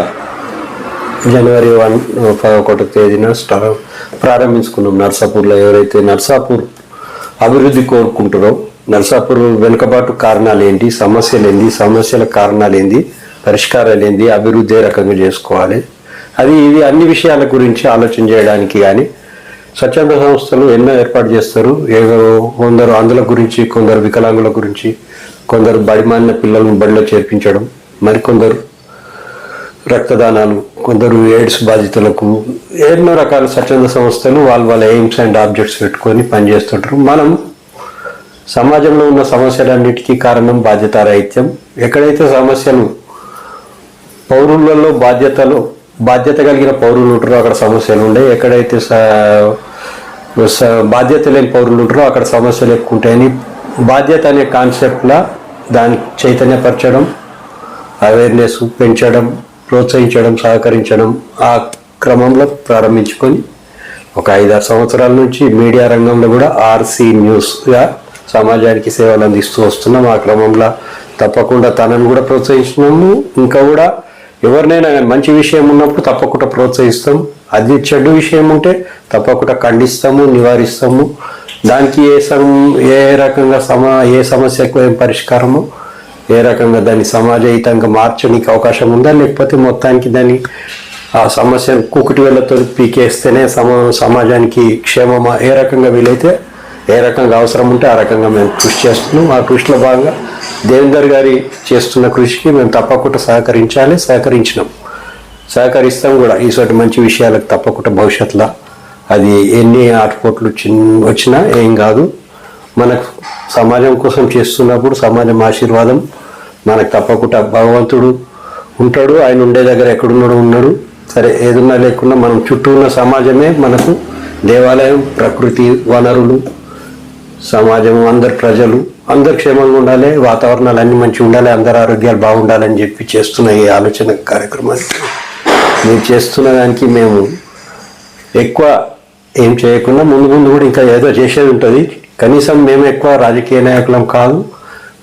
11వ తేదీన ప్రారంభించుకున్నాం. నర్సాపూర్లో ఎవరైతే నర్సాపూర్ అభివృద్ధి కోరుకుంటారో, నర్సాపూర్ వెనుకబాటు కారణాలు ఏంటి, సమస్యల కారణాలు ఏంటి, పరిష్కారాలు ఏంటి, అభివృద్ధి ఏ రకంగా చేసుకోవాలి, ఇది అన్ని విషయాల గురించి ఆలోచన చేయడానికి కానీ స్వచ్ఛంద సంస్థలు ఎన్నో ఏర్పాటు చేస్తారు. కొందరు అందుల గురించి, కొందరు వికలాంగుల గురించి, కొందరు బడిమాలిన పిల్లలను బడిలో చేర్పించడం, మరికొందరు రక్తదానాలు, కొందరు ఎయిడ్స్ బాధితులకు, ఎన్నో రకాల స్వచ్ఛంద సంస్థలు వాళ్ళ ఎయిమ్స్ అండ్ ఆబ్జెక్ట్స్ పెట్టుకొని పనిచేస్తుంటారు. మనం సమాజంలో ఉన్న సమస్యలన్నిటికీ కారణం బాధ్యతారాహిత్యం. ఎక్కడైతే సమస్యలు పౌరులలో బాధ్యత కలిగిన పౌరులు ఉంటారో అక్కడ సమస్యలు ఉండే, ఎక్కడైతే బాధ్యత లేని పౌరులు ఉంటారో అక్కడ సమస్యలు ఎక్కువ ఉంటాయని బాధ్యత అనే కాన్సెప్ట్లా దాన్ని చైతన్యపరచడం, అవేర్నెస్ పెంచడం, ప్రోత్సహించడం, సహకరించడం ఆ క్రమంలో ప్రారంభించుకొని ఒక 5-6 సంవత్సరాల నుంచి మీడియా రంగంలో కూడా ఆర్సీ న్యూస్గా సమాజానికి సేవలు అందిస్తూ వస్తున్నాం. ఆ క్రమంలో తప్పకుండా తనను కూడా ప్రోత్సహిస్తున్నాము. ఇంకా కూడా ఎవరినైనా మంచి విషయం ఉన్నప్పుడు తప్పకుండా ప్రోత్సహిస్తాం, అది చెడు విషయం ఉంటే తప్పకుండా ఖండిస్తాము, నివారిస్తాము. దానికి ఏ రకంగా ఏ సమస్యకు ఏం పరిష్కారమో, ఏ రకంగా దాన్ని సమాజహితంగా మార్చడానికి అవకాశం ఉందా, లేకపోతే మొత్తానికి దాన్ని ఆ సమస్యను కూకుటి వేళ్ళతో పీకేస్తేనే సమాజానికి క్షేమమా, ఏ రకంగా వీలైతే ఏ రకంగా అవసరం ఉంటే ఆ రకంగా మేము కృషి చేస్తున్నాం. ఆ కృషిలో భాగంగా దేవేందర్ గారి చేస్తున్న కృషికి మేము తప్పకుండా సహకరిస్తాం కూడా. ఈసారి మంచి విషయాలకు తప్పకుండా భవిష్యత్తులో అది ఎన్ని ఆటుపోట్లు వచ్చినా ఏం కాదు. మనకు సమాజం కోసం చేస్తున్నప్పుడు సమాజం ఆశీర్వాదం మనకు తప్పకుండా భగవంతుడు ఉంటాడు. ఆయన ఉండే దగ్గర ఎక్కడున్నాడు. సరే ఏదున్నా లేకున్నా మనం చుట్టూ ఉన్న సమాజమే మనకు దేవాలయం, ప్రకృతి వనరులు, సమాజం, అందరు ప్రజలు అందరు క్షేమంగా ఉండాలి, వాతావరణాలు అన్ని మంచిగా ఉండాలి, అందరు ఆరోగ్యాలు బాగుండాలని చెప్పి చేస్తున్న ఈ ఆలోచన కార్యక్రమానికి మీరు చేస్తున్న దానికి మేము ఎక్కువ ఏం చేయకుండా ముందు కూడా ఇంకా ఏదో చేసేది ఉంటుంది. కనీసం మేము ఎక్కువ రాజకీయ నాయకులం కాదు,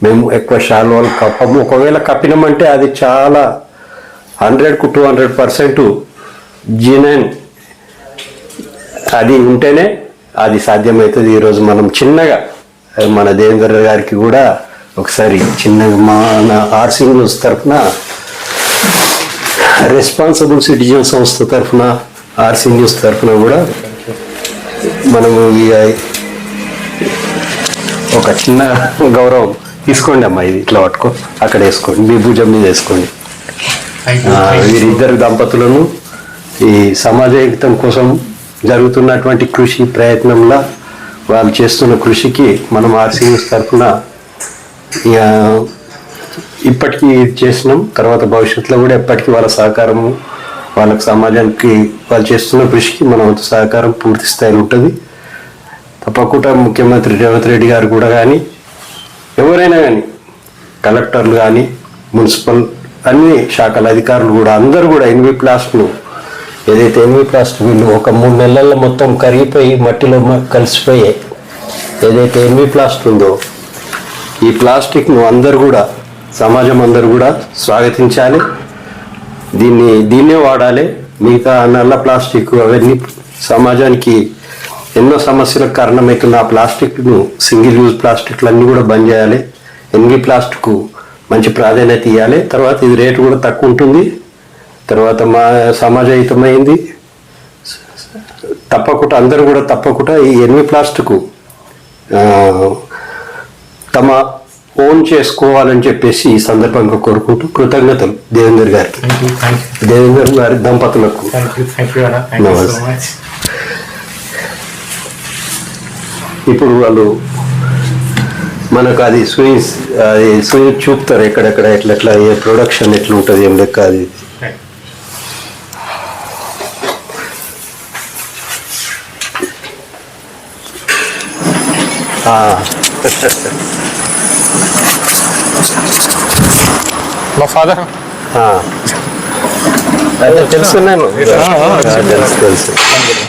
మేము ఎక్కువ శాల్వాలు కప్పము. ఒకవేళ కప్పినామంటే అది చాలా 100-200% జీనైన్ అది ఉంటేనే అది సాధ్యమవుతుంది. ఈరోజు మనం చిన్నగా మన దేవేంద్ర గారికి కూడా ఒకసారి చిన్నగా మన ఆర్సీ న్యూస్ తరఫున, రెస్పాన్సిబుల్ సిటిజన్ సంస్థ తరఫున, ఆర్సీ న్యూస్ తరఫున కూడా మనము ఒక చిన్న గౌరవం తీసుకోండి అమ్మా. ఇది ఇట్లా పట్టుకో, అక్కడ వేసుకోండి, మీ భుజం మీద వేసుకోండి. వీరిద్దరు దంపతులను ఈ సమాజ హితం కోసం జరుగుతున్నటువంటి కృషి ప్రయత్నంలో వాళ్ళు చేస్తున్న కృషికి మనం ఆర్సీ న్యూస్ తరఫున ఇప్పటికీ చేసినాం. తర్వాత భవిష్యత్తులో కూడా ఎప్పటికీ వాళ్ళ సహకారము, వాళ్ళకి సమాజానికి వాళ్ళు చేస్తున్న కృషికి మన వంతు సహకారం పూర్తి స్థాయిలో ఉంటుంది. తప్పకుండా ముఖ్యమంత్రి రేవంత్ రెడ్డి గారు కూడా కానీ, ఎవరైనా కానీ, కలెక్టర్లు కానీ, మున్సిపల్ అన్ని శాఖల అధికారులు కూడా అందరూ కూడా ఎన్వి ప్లాస్ట్ను ఏదైతే ఎన్వి ప్లాస్ట్ వీళ్ళు ఒక 3 నెలల్లో మొత్తం కరిగిపోయి మట్టిలో కలిసిపోయే ఏదైతే ఎన్వి ప్లాస్ట్ ఉందో, ఈ ప్లాస్టిక్ను అందరూ కూడా, సమాజం అందరూ కూడా స్వాగతించాలి. దీన్నే వాడాలి. మిగతా నల్ల ప్లాస్టిక్ అవన్నీ సమాజానికి ఎన్నో సమస్యలకు కారణమవుతున్న ఆ ప్లాస్టిక్ను, సింగిల్ యూజ్ ప్లాస్టిక్లు అన్నీ కూడా బంద్ చేయాలి. ఎన్వి ప్లాస్టిక్ మంచి ప్రాధాన్యత ఇవ్వాలి. తర్వాత ఇది రేటు కూడా తక్కువ ఉంటుంది. తర్వాత మా సమాజ హితమైంది. తప్పకుండా అందరూ కూడా తప్పకుండా ఈ ఎన్వి ప్లాస్టిక్ తమ ఓన్ చేసుకోవాలని చెప్పేసి ఈ సందర్భంగా కోరుకుంటూ కృతజ్ఞతలు దేవేందర్ గారికి, దేవేందర్ గారి దంపతులకు. ఇప్పుడు వాళ్ళు మనకు అది స్వీన్ చూపుతారు ఎక్కడెక్కడ ఎట్లా ఏ ప్రొడక్షన్ ఎట్లా ఉంటుంది, ఏం లెక్క అది. మా ఫాదర్ తెలుసు, తెలుసు.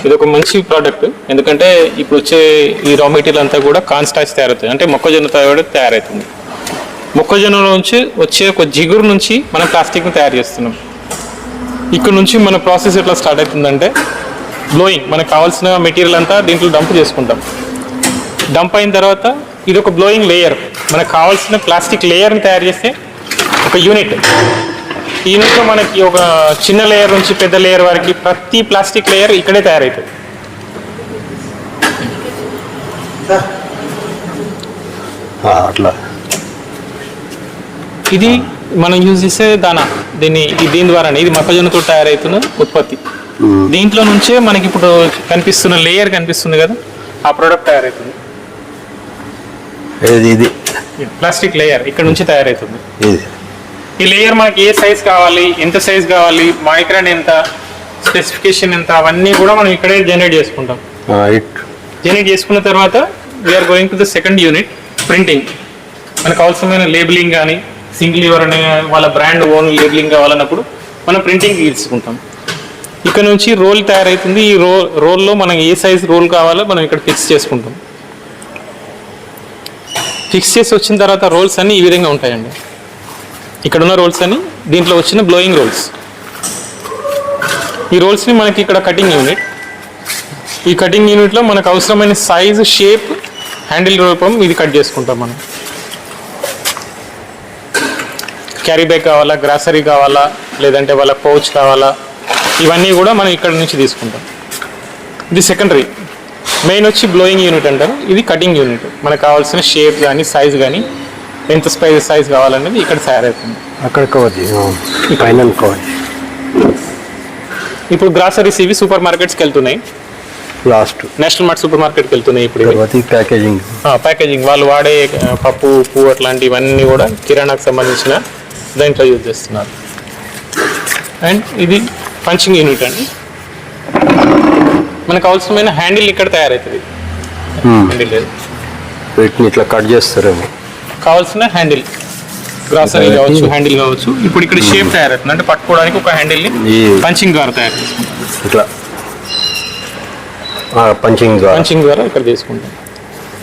ఇది ఒక మంచి ప్రోడక్ట్. ఎందుకంటే ఇప్పుడు వచ్చే ఈ రా మెటీరియల్ అంతా కూడా కార్న్ స్టార్చ్ తయారవుతుంది, అంటే మొక్కజొన్న తయారవుతుంది. మొక్కజొన్న నుంచి వచ్చే ఒక జిగురు నుంచి మనం ప్లాస్టిక్ని తయారు చేస్తున్నాం. ఇక్కడ నుంచి మన ప్రాసెస్ ఎట్లా స్టార్ట్ అవుతుందంటే, బ్లోయింగ్, మనకు కావాల్సిన మెటీరియల్ అంతా దీంట్లో డంప్ చేసుకుంటాం. డంప్ అయిన తర్వాత ఇది ఒక బ్లోయింగ్ లేయర్, మనకు కావాల్సిన ప్లాస్టిక్ లేయర్ని తయారు చేస్తే ఒక యూనిట్. ఈ యూనిట్లో మనకి ఒక చిన్న లేయర్ నుంచి పెద్ద లేయర్ వరకు ప్రతి ప్లాస్టిక్ లేయర్ ఇక్కడే తయారవుతుంది. అట్లా ఇది మనం యూజ్ చేసే దీని ద్వారానే, ఇది మొక్కజొన్నతో తయారవుతున్న ఉత్పత్తి. దీంట్లో నుంచే మనకి ఇప్పుడు కనిపిస్తున్న లేయర్ కనిపిస్తుంది కదా, ఆ ప్రోడక్ట్ తయారవుతుంది. ఇది ప్లాస్టిక్ లేయర్ ఇక్కడ నుంచి తయారవుతుంది. ఈ లేయర్ మనకి ఏ సైజ్ కావాలి, ఎంత సైజ్ కావాలి, మైక్రాన్ ఎంత, స్పెసిఫికేషన్ ఎంత, అవన్నీ కూడా మనం ఇక్కడే జనరేట్ చేసుకుంటాం. జనరేట్ చేసుకున్న తర్వాత we are going to the second unit, printing. మనకు అవసరమైన లేబులింగ్ కానీ, సింగిల్ ఎవరైనా వాళ్ళ బ్రాండ్ ఓన్ లేబులింగ్ కావాలన్నప్పుడు మనం ప్రింటింగ్ తీసుకుంటాం. ఇక్కడ నుంచి రోల్ తయారవుతుంది. ఈ రోల్లో మనం ఏ సైజ్ రోల్ కావాలో మనం ఇక్కడ ఫిక్స్ చేసుకుంటాం. ఫిక్స్ చేసి వచ్చిన తర్వాత రోల్స్ అన్నీ ఈ విధంగా ఉంటాయండి. ఇక్కడ ఉన్న రోల్స్ అన్ని దీంట్లో వచ్చిన బ్లోయింగ్ రోల్స్. ఈ రోల్స్ని మనకి ఇక్కడ కటింగ్ యూనిట్, ఈ కటింగ్ యూనిట్లో మనకు అవసరమైన సైజు, షేప్, హ్యాండిల్ రూపం ఇది కట్ చేసుకుంటాం. మనం క్యారీ బ్యాగ్ కావాలా, గ్రాసరీ కావాలా, లేదంటే వాళ్ళ పౌచ్ కావాలా, ఇవన్నీ కూడా మనం ఇక్కడ నుంచి తీసుకుంటాం. ఇది సెకండరీ. మెయిన్ వచ్చి బ్లోయింగ్ యూనిట్ అంటారు, ఇది కటింగ్ యూనిట్. మనకు కావాల్సిన షేప్ కానీ, సైజ్ కానీ, ఎంత సైజ్ కావాలనేది ఇక్కడ తయారవుతుంది. అక్కడ ఫైనల్ కవర్. ఇప్పుడు గ్రాసరీస్ ఇవి సూపర్ మార్కెట్స్కి వెళ్తున్నాయి. లాస్ట్ నేషనల్ మార్ట్ సూపర్ మార్కెట్కి వెళ్తున్నాయి. ఇప్పుడు ప్యాకేజింగ్ వాళ్ళు వాడే పప్పు, ఉప్పు అట్లాంటివన్నీ కూడా కిరాణాకు సంబంధించిన దాంట్లో యూజ్ చేస్తున్నారు. అండ్ ఇది పంచింగ్ యూనిట్ అండి. మనకు అవసరమైన హ్యాండిల్ ఇక్కడ తయారవుతుంది. హ్యాండిల్ వీటిని ఇట్లా కట్ చేస్తారేమో. కావాల్సిన హ్యాండిల్, గ్రాసరీ కావచ్చు, హ్యాండిల్ కావచ్చు. ఇప్పుడు ఇక్కడ షేప్ తయారవుతుంది, అంటే పట్టుకోవడానికి ఒక హ్యాండిల్ని పంచింగ్ ద్వారా తయారు చేసుకుంటాం. ఇట్లా పంచింగ్ ద్వారా ఇక్కడ తీసుకుంటాం.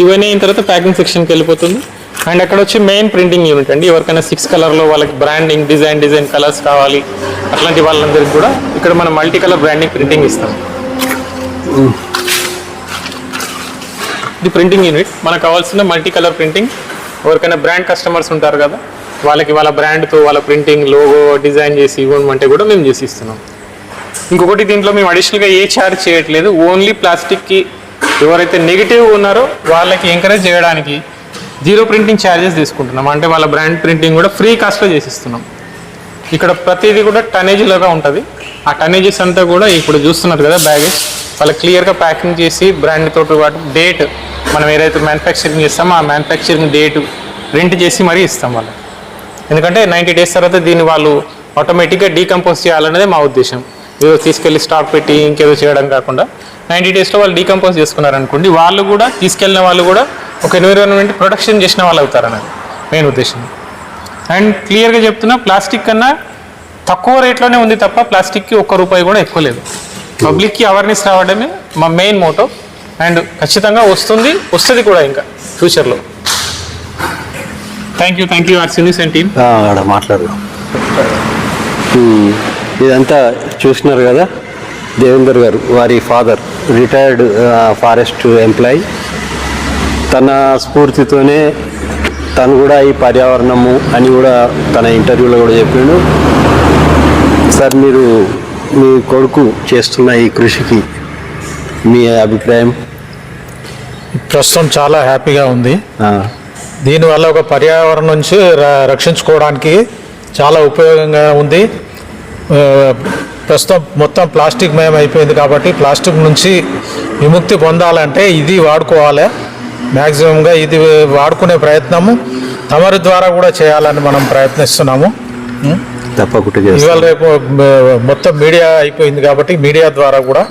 ఇవన్నీ అయిన తర్వాత ప్యాకింగ్ సెక్షన్కి వెళ్ళిపోతుంది. అండ్ అక్కడ వచ్చి మెయిన్ ప్రింటింగ్ యూనిట్ అండి. ఎవరికైనా 6 కలర్లో వాళ్ళకి బ్రాండింగ్, డిజైన్ కలర్స్ కావాలి, అట్లాంటి వాళ్ళందరికీ కూడా ఇక్కడ మనం మల్టీ కలర్ బ్రాండింగ్ ప్రింటింగ్ ఇస్తాం. ఇది ప్రింటింగ్ యూనిట్. మనకు కావాల్సిన మల్టీ కలర్ ప్రింటింగ్. ఎవరికైనా బ్రాండ్ కస్టమర్స్ ఉంటారు కదా, వాళ్ళకి వాళ్ళ బ్రాండ్తో వాళ్ళ ప్రింటింగ్ లోగో డిజైన్ చేసి ఇవ్వమంటే కూడా మేము చేసి ఇస్తున్నాం. ఇంకొకటి, దీంట్లో మేము అడిషనల్గా ఏ ఛార్జ్ చేయట్లేదు. ఓన్లీ ప్లాస్టిక్కి ఎవరైతే నెగిటివ్ ఉన్నారో వాళ్ళకి ఎంకరేజ్ చేయడానికి 0 ప్రింటింగ్ ఛార్జెస్ తీసుకుంటున్నాం. అంటే వాళ్ళ బ్రాండ్ ప్రింటింగ్ కూడా ఫ్రీ కాస్ట్లో చేసిస్తున్నాం. ఇక్కడ ప్రతిదీ కూడా టనేజీలుగా ఉంటుంది. ఆ టనేజెస్ అంతా కూడా ఇప్పుడు చూస్తున్నారు కదా బ్యాగేజ్, వాళ్ళకి క్లియర్గా ప్యాకింగ్ చేసి బ్రాండ్ తోటి పాటు డేట్, మనం ఏదైతే మ్యానుఫ్యాక్చరింగ్ చేస్తామో ఆ మ్యానుఫ్యాక్చరింగ్ డేట్ ప్రింట్ చేసి మరీ ఇస్తాం వాళ్ళకి. ఎందుకంటే 90 days తర్వాత దీన్ని వాళ్ళు ఆటోమేటిక్గా డీకంపోజ్ చేయాలనేది మా ఉద్దేశం. ఏదో తీసుకెళ్ళి స్టాక్ పెట్టి ఇంకేదో చేయడం కాకుండా 90 daysలో వాళ్ళు డీకంపోజ్ చేసుకున్నారనుకోండి, వాళ్ళు కూడా తీసుకెళ్ళిన వాళ్ళు కూడా ఒక ఎన్విరాన్మెంట్ ప్రొటెక్షన్ చేసిన వాళ్ళు అవుతారన్నది మెయిన్ ఉద్దేశం. అండ్ క్లియర్గా చెప్తున్నా, ప్లాస్టిక్ కన్నా తక్కువ రేట్లోనే ఉంది తప్ప ప్లాస్టిక్కి ₹1 కూడా ఎక్కువ లేదు. పబ్లిక్కి అవేర్నెస్ రావడమే మా మెయిన్ మోటో. అండ్ ఖచ్చితంగా వస్తుంది కూడా ఇంకా ఫ్యూచర్లో. Thank you R C news and team. మాట్లాడదాం. ఇదంతా చూసినారు కదా, దేవేందర్ గారు వారి ఫాదర్ రిటైర్డ్ ఫారెస్ట్ ఎంప్లాయీ. తన స్ఫూర్తితోనే తను కూడా ఈ పర్యావరణము అని కూడా తన ఇంటర్వ్యూలో కూడా చెప్పిండు. సార్, మీరు మీ కొడుకు చేస్తున్న ఈ కృషికి మీ అభిప్రాయం? ప్రస్తుతం చాలా హ్యాపీగా ఉంది. దీనివల్ల ఒక పర్యావరణం నుంచి రక్షించుకోవడానికి చాలా ఉపయోగంగా ఉంది. ప్రస్తుతం మొత్తం ప్లాస్టిక్ మయం అయిపోయింది కాబట్టి ప్లాస్టిక్ నుంచి విముక్తి పొందాలంటే ఇది వాడుకోవాలి. మ్యాక్సిమంగా ఇది వాడుకునే ప్రయత్నము తమరి ద్వారా కూడా చేయాలని మనం ప్రయత్నిస్తున్నాము. తప్పకుండా ఇవాళ రేపు మొత్తం మీడియా అయిపోయింది కాబట్టి మీడియా ద్వారా కూడా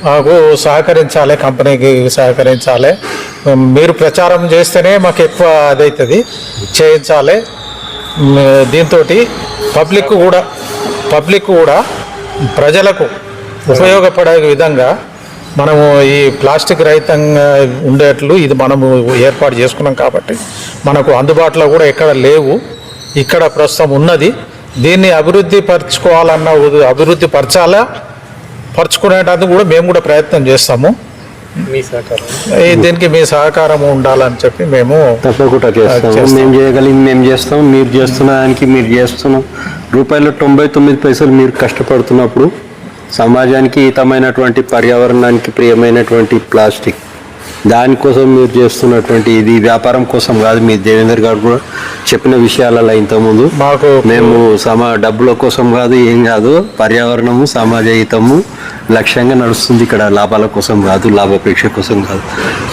మాకు సహకరించాలి, కంపెనీకి సహకరించాలి. మీరు ప్రచారం చేస్తేనే మాకు ఎక్కువ అదవుతుంది, చేయించాలి. దీంతో పబ్లిక్ కూడా ప్రజలకు ఉపయోగపడే విధంగా మనము ఈ ప్లాస్టిక్ రహితంగా ఉండేట్లు ఇది మనము ఏర్పాటు చేసుకున్నాం కాబట్టి మనకు అందుబాటులో కూడా ఎక్కడ లేవు, ఇక్కడ ప్రస్తుతం ఉన్నది. దీన్ని అభివృద్ధి పరచుకునేటందుకు కూడా మేము కూడా ప్రయత్నం చేస్తాము. దీనికి మీ సహకారం ఉండాలని చెప్పి మేము తప్పకుండా చేస్తాము. మేము చేయగలిగింది మేము చేస్తాం, మీరు చేస్తున్న దానికి మీరు చేస్తున్నాం. ₹99 మీరు కష్టపడుతున్నప్పుడు సమాజానికి హితమైనటువంటి పర్యావరణానికి ప్రియమైనటువంటి ప్లాస్టిక్ దానికోసం మీరు చేస్తున్నటువంటి ఇది వ్యాపారం కోసం కాదు. మీ దేవేందర్ గారు కూడా చెప్పిన విషయాలలో ఇంతకుముందు మేము డబ్బుల కోసం కాదు, ఏం కాదు, పర్యావరణము సమాజ హితము లక్ష్యంగా నడుస్తుంది. ఇక్కడ లాభాల కోసం కాదు, లాభాపేక్ష కోసం కాదు.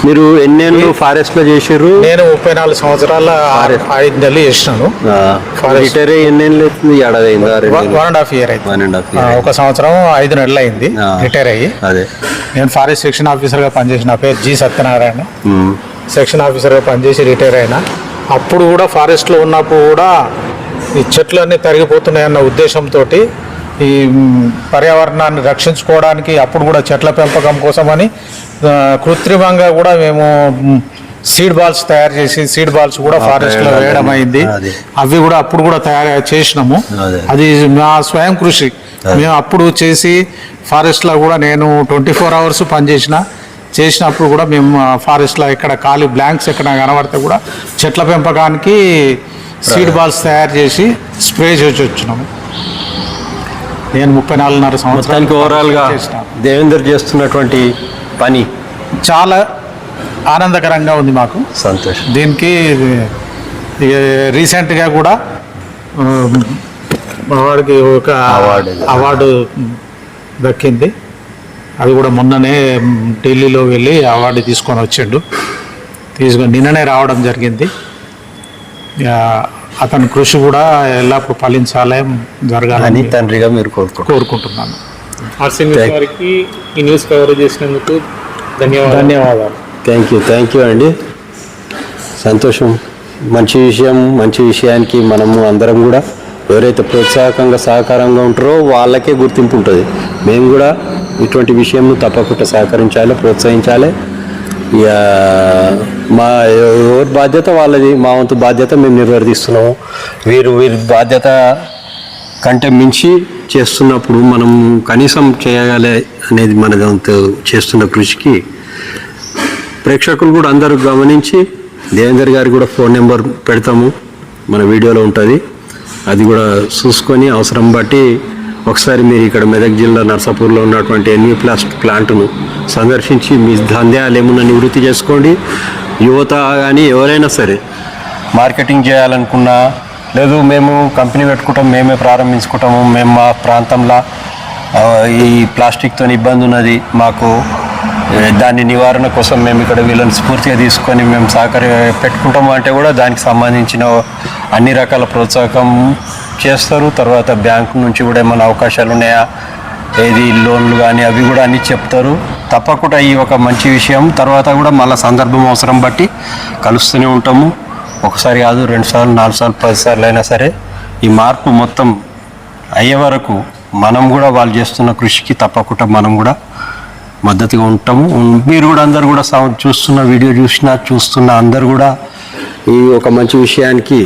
మీరు ఎన్నేళ్ళు ఫారెస్ట్ లో చేసారు? నేను 34 సంవత్సరాల 5 నెలలు చేసినాను. రిటైర్ ఎన్నేళ్ళు అవుతుంది? ఏడాది అయిందా? 1.5 year అయింది. 1 సంవత్సరం 5 నెలలు అయింది రిటైర్ అయ్యి. అదే నేను ఫారెస్ట్ సెక్షన్ ఆఫీసర్గా పనిచేసిన, నా పేరు జి సత్యనారాయణ. సెక్షన్ ఆఫీసర్గా పనిచేసి రిటైర్ అయినా. అప్పుడు కూడా ఫారెస్ట్లో ఉన్నప్పుడు కూడా ఈ చెట్లన్నీ తరిగిపోతున్నాయన్న ఉద్దేశంతో ఈ పర్యావరణాన్ని రక్షించుకోవడానికి అప్పుడు కూడా చెట్ల పెంపకం కోసమని కృత్రిమంగా కూడా మేము సీడ్ బాల్స్ తయారు చేసి సీడ్ బాల్స్ కూడా ఫారెస్ట్లో వేయడం అయింది. అవి కూడా అప్పుడు కూడా తయారు చేసినాము. అది మా స్వయం కృషి. మేము అప్పుడు చేసి ఫారెస్ట్లో కూడా నేను 24 hours చేసినప్పుడు కూడా మేము ఫారెస్ట్లో ఎక్కడ ఖాళీ బ్లాంక్స్ ఎక్కడ కనబడితే కూడా చెట్ల పెంపకానికి సీడ్ బాల్స్ తయారు చేసి స్ప్రే చేసి వచ్చినాము. నేను 34.5 సంవత్సరానికి ఓవరాల్గా దేవేందర్ చేస్తున్నటువంటి పని చాలా ఆనందకరంగా ఉంది మాకు. సంతోషం. దీనికి రీసెంట్గా కూడా మా వాడికి ఒక అవార్డు దక్కింది. అది కూడా మొన్ననే ఢిల్లీలో వెళ్ళి అవార్డు తీసుకొని వచ్చిండు. నిన్ననే రావడం జరిగింది. అతని కృషి కూడా ఎల్లప్పుడూ ఫలించాలి, జరగాలని తండ్రిగా మీరు కోరుకుంటున్నాను. ఈ న్యూస్ కవర్ చేసినందుకు ధన్యవాదాలు. థ్యాంక్ యూ అండి. సంతోషం. మంచి విషయానికి మనము అందరం కూడా ఎవరైతే ప్రోత్సాహకంగా సహకారంగా ఉంటారో వాళ్ళకే గుర్తింపు ఉంటుంది. మేము కూడా ఇటువంటి విషయంను తప్పకుండా సహకరించాలి, ప్రోత్సహించాలి. ఇక మా ఎవరి బాధ్యత వాళ్ళది, మా వంతు బాధ్యత మేము నిర్వర్తిస్తున్నాము. వీరి బాధ్యత కంటే మించి చేస్తున్నప్పుడు మనం కనీసం చేయగలే అనేది మన వంతు చేస్తున్న కృషికి ప్రేక్షకులు కూడా అందరూ గమనించి దేవేందర్ గారికి కూడా ఫోన్ నెంబర్ పెడతాము, మన వీడియోలో ఉంటుంది, అది కూడా చూసుకొని అవసరం బట్టి ఒకసారి మీరు ఇక్కడ మెదక్ జిల్లా నర్సాపూర్లో ఉన్నటువంటి ఎన్వి ప్లాంట్ను సందర్శించి మీ దంద్యాలు ఏమన్నా నివృత్తి చేసుకోండి. యువత కానీ ఎవరైనా సరే మార్కెటింగ్ చేయాలనుకున్నా, లేదు మేము కంపెనీ పెట్టుకుంటాం, మేమే ప్రారంభించుకుంటాము, మేము మా ప్రాంతంలో ఈ ప్లాస్టిక్తో ఇబ్బంది ఉన్నది, మాకు దాని నివారణ కోసం మేము ఇక్కడ వీళ్ళని స్ఫూర్తిగా తీసుకొని మేము పెట్టుకుంటాము అంటే కూడా దానికి సంబంధించిన అన్ని రకాల ప్రోత్సాహం చేస్తారు. తర్వాత బ్యాంకు నుంచి కూడా ఏమైనా అవకాశాలు ఉన్నాయా, ఏది లోన్లు కానీ అవి కూడా అన్నీ చెప్తారు. తప్పకుండా ఈ ఒక మంచి విషయం. తర్వాత కూడా మళ్ళీ సందర్భం అవసరం బట్టి కలుస్తూనే ఉంటాము. ఒకసారి కాదు, 2 సార్లు 4 సార్లు 10 సార్లు అయినా సరే ఈ మార్పు మొత్తం అయ్యే వరకు మనం కూడా వాళ్ళు చేస్తున్న కృషికి తప్పకుండా మనం కూడా మద్దతుగా ఉంటాము. మీరు కూడా అందరు కూడా చూస్తున్న వీడియో చూస్తున్న అందరు కూడా ఈ ఒక మంచి విషయానికి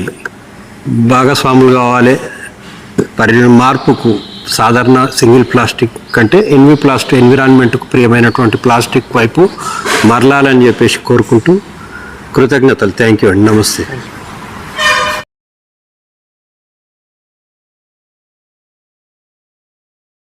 భాగస్వాములు కావాలి. మార్పుకు సాధారణ సింగిల్ ప్లాస్టిక్ కంటే ఎన్విరాన్మెంట్కు ప్రియమైనటువంటి ప్లాస్టిక్ వైపు మరలాలని చెప్పేసి కోరుకుంటూ కృతజ్ఞతలు. థ్యాంక్ యూ అండి. నమస్తే.